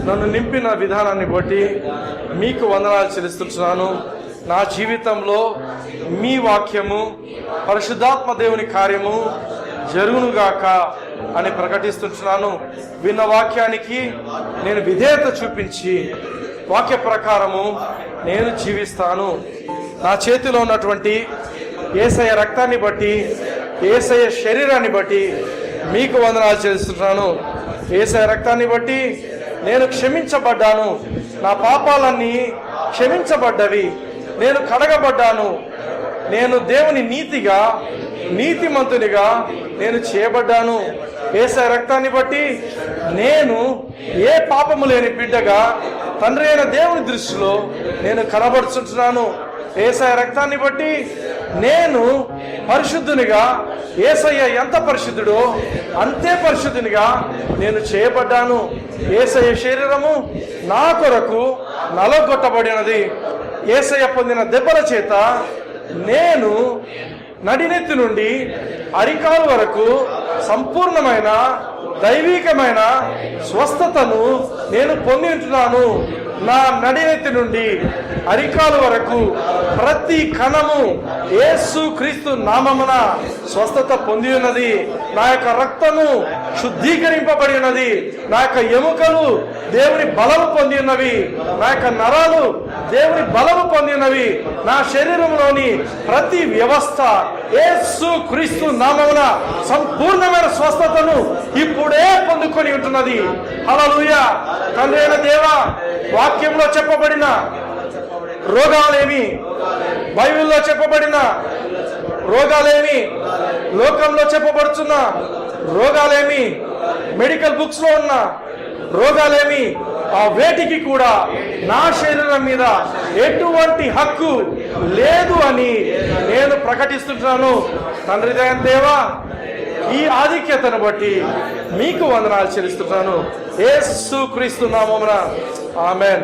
నన్ను నింపిన విధానాన్ని బట్టి మీకు వందనాలు చెల్లిస్తున్నాను. నా జీవితంలో మీ వాక్యము, పరిశుద్ధాత్మ దేవుని కార్యము జరుగునుగాక అని ప్రకటిస్తున్నాను. విన్న వాక్యానికి నేను విధేయత చూపించి వాక్య ప్రకారము నేను జీవిస్తాను. నా చేతిలో ఉన్నటువంటి యేసయ్య రక్తాన్ని బట్టి, యేసయ్య శరీరాన్ని బట్టి మీకు వందనాలు చెల్లిస్తున్నాను. యేసయ్య రక్తాన్ని బట్టి నేను క్షమించబడ్డాను. నా పాపాలన్నీ క్షమించబడ్డవి. నేను కడగబడ్డాను. నేను దేవుని నీతిగా, నీతిమంతునిగా నేను చేయబడ్డాను. యేసయ్య రక్తాన్ని బట్టి నేను ఏ పాపము లేని బిడ్డగా తండ్రి అయిన దేవుని దృష్టిలో నేను కనబడుచుంటున్నాను. యేసయ్య రక్తాన్ని బట్టి నేను పరిశుద్ధునిగా, యేసయ్య ఎంత పరిశుద్ధుడో అంతే పరిశుద్ధునిగా నేను చేయబడ్డాను. యేసయ్య శరీరము నా కొరకు నలగొట్టబడినది. యేసయ్య పొందిన దెబ్బల చేత నేను నడినెత్తి నుండి అరికాలు వరకు సంపూర్ణమైన దైవికమైన స్వస్థతను నేను పొంది ఉంటున్నాను. నా నడినెత్తి నుండి అరికాలు వరకు ప్రతి కణము యేసు క్రీస్తు నామమున స్వస్థత పొంది ఉన్నది. నా యొక్క రక్తము శుద్ధీకరింపబడి ఉన్నది. నా యొక్క ఎముకలు దేవుని బలము పొంది ఉన్నవి. నా యొక్క నరాలు దేవుని బలము పొంది ఉన్నవి. నా శరీరంలోని ప్రతి వ్యవస్థ యేసు క్రీస్తు నామమున సంపూర్ణమైన స్వస్థతను ఇప్పుడే పొందుకొని ఉంటున్నది. హల్లెలూయా. తండ్రి అయిన దేవా, వాక్యంలో చెప్పబడిన రోగాలేమి, బైబిల్లో చెప్పబడిన రోగాలేమి, లోకంలో చెప్పబడుతున్న రోగాలేమి, మెడికల్ బుక్స్ లో ఉన్న రోగాలేమి, ఆ వేటికి కూడా నా శరీరం మీద ఎటువంటి హక్కు లేదు అని నేను ప్రకటిస్తున్నాను. తండ్రి దైవ దేవా, ఈ ఆధిక్యతను బట్టి మీకు వందనాలు చెల్లిస్తున్నాను. యేసు క్రీస్తు నామమున ఆమేన్.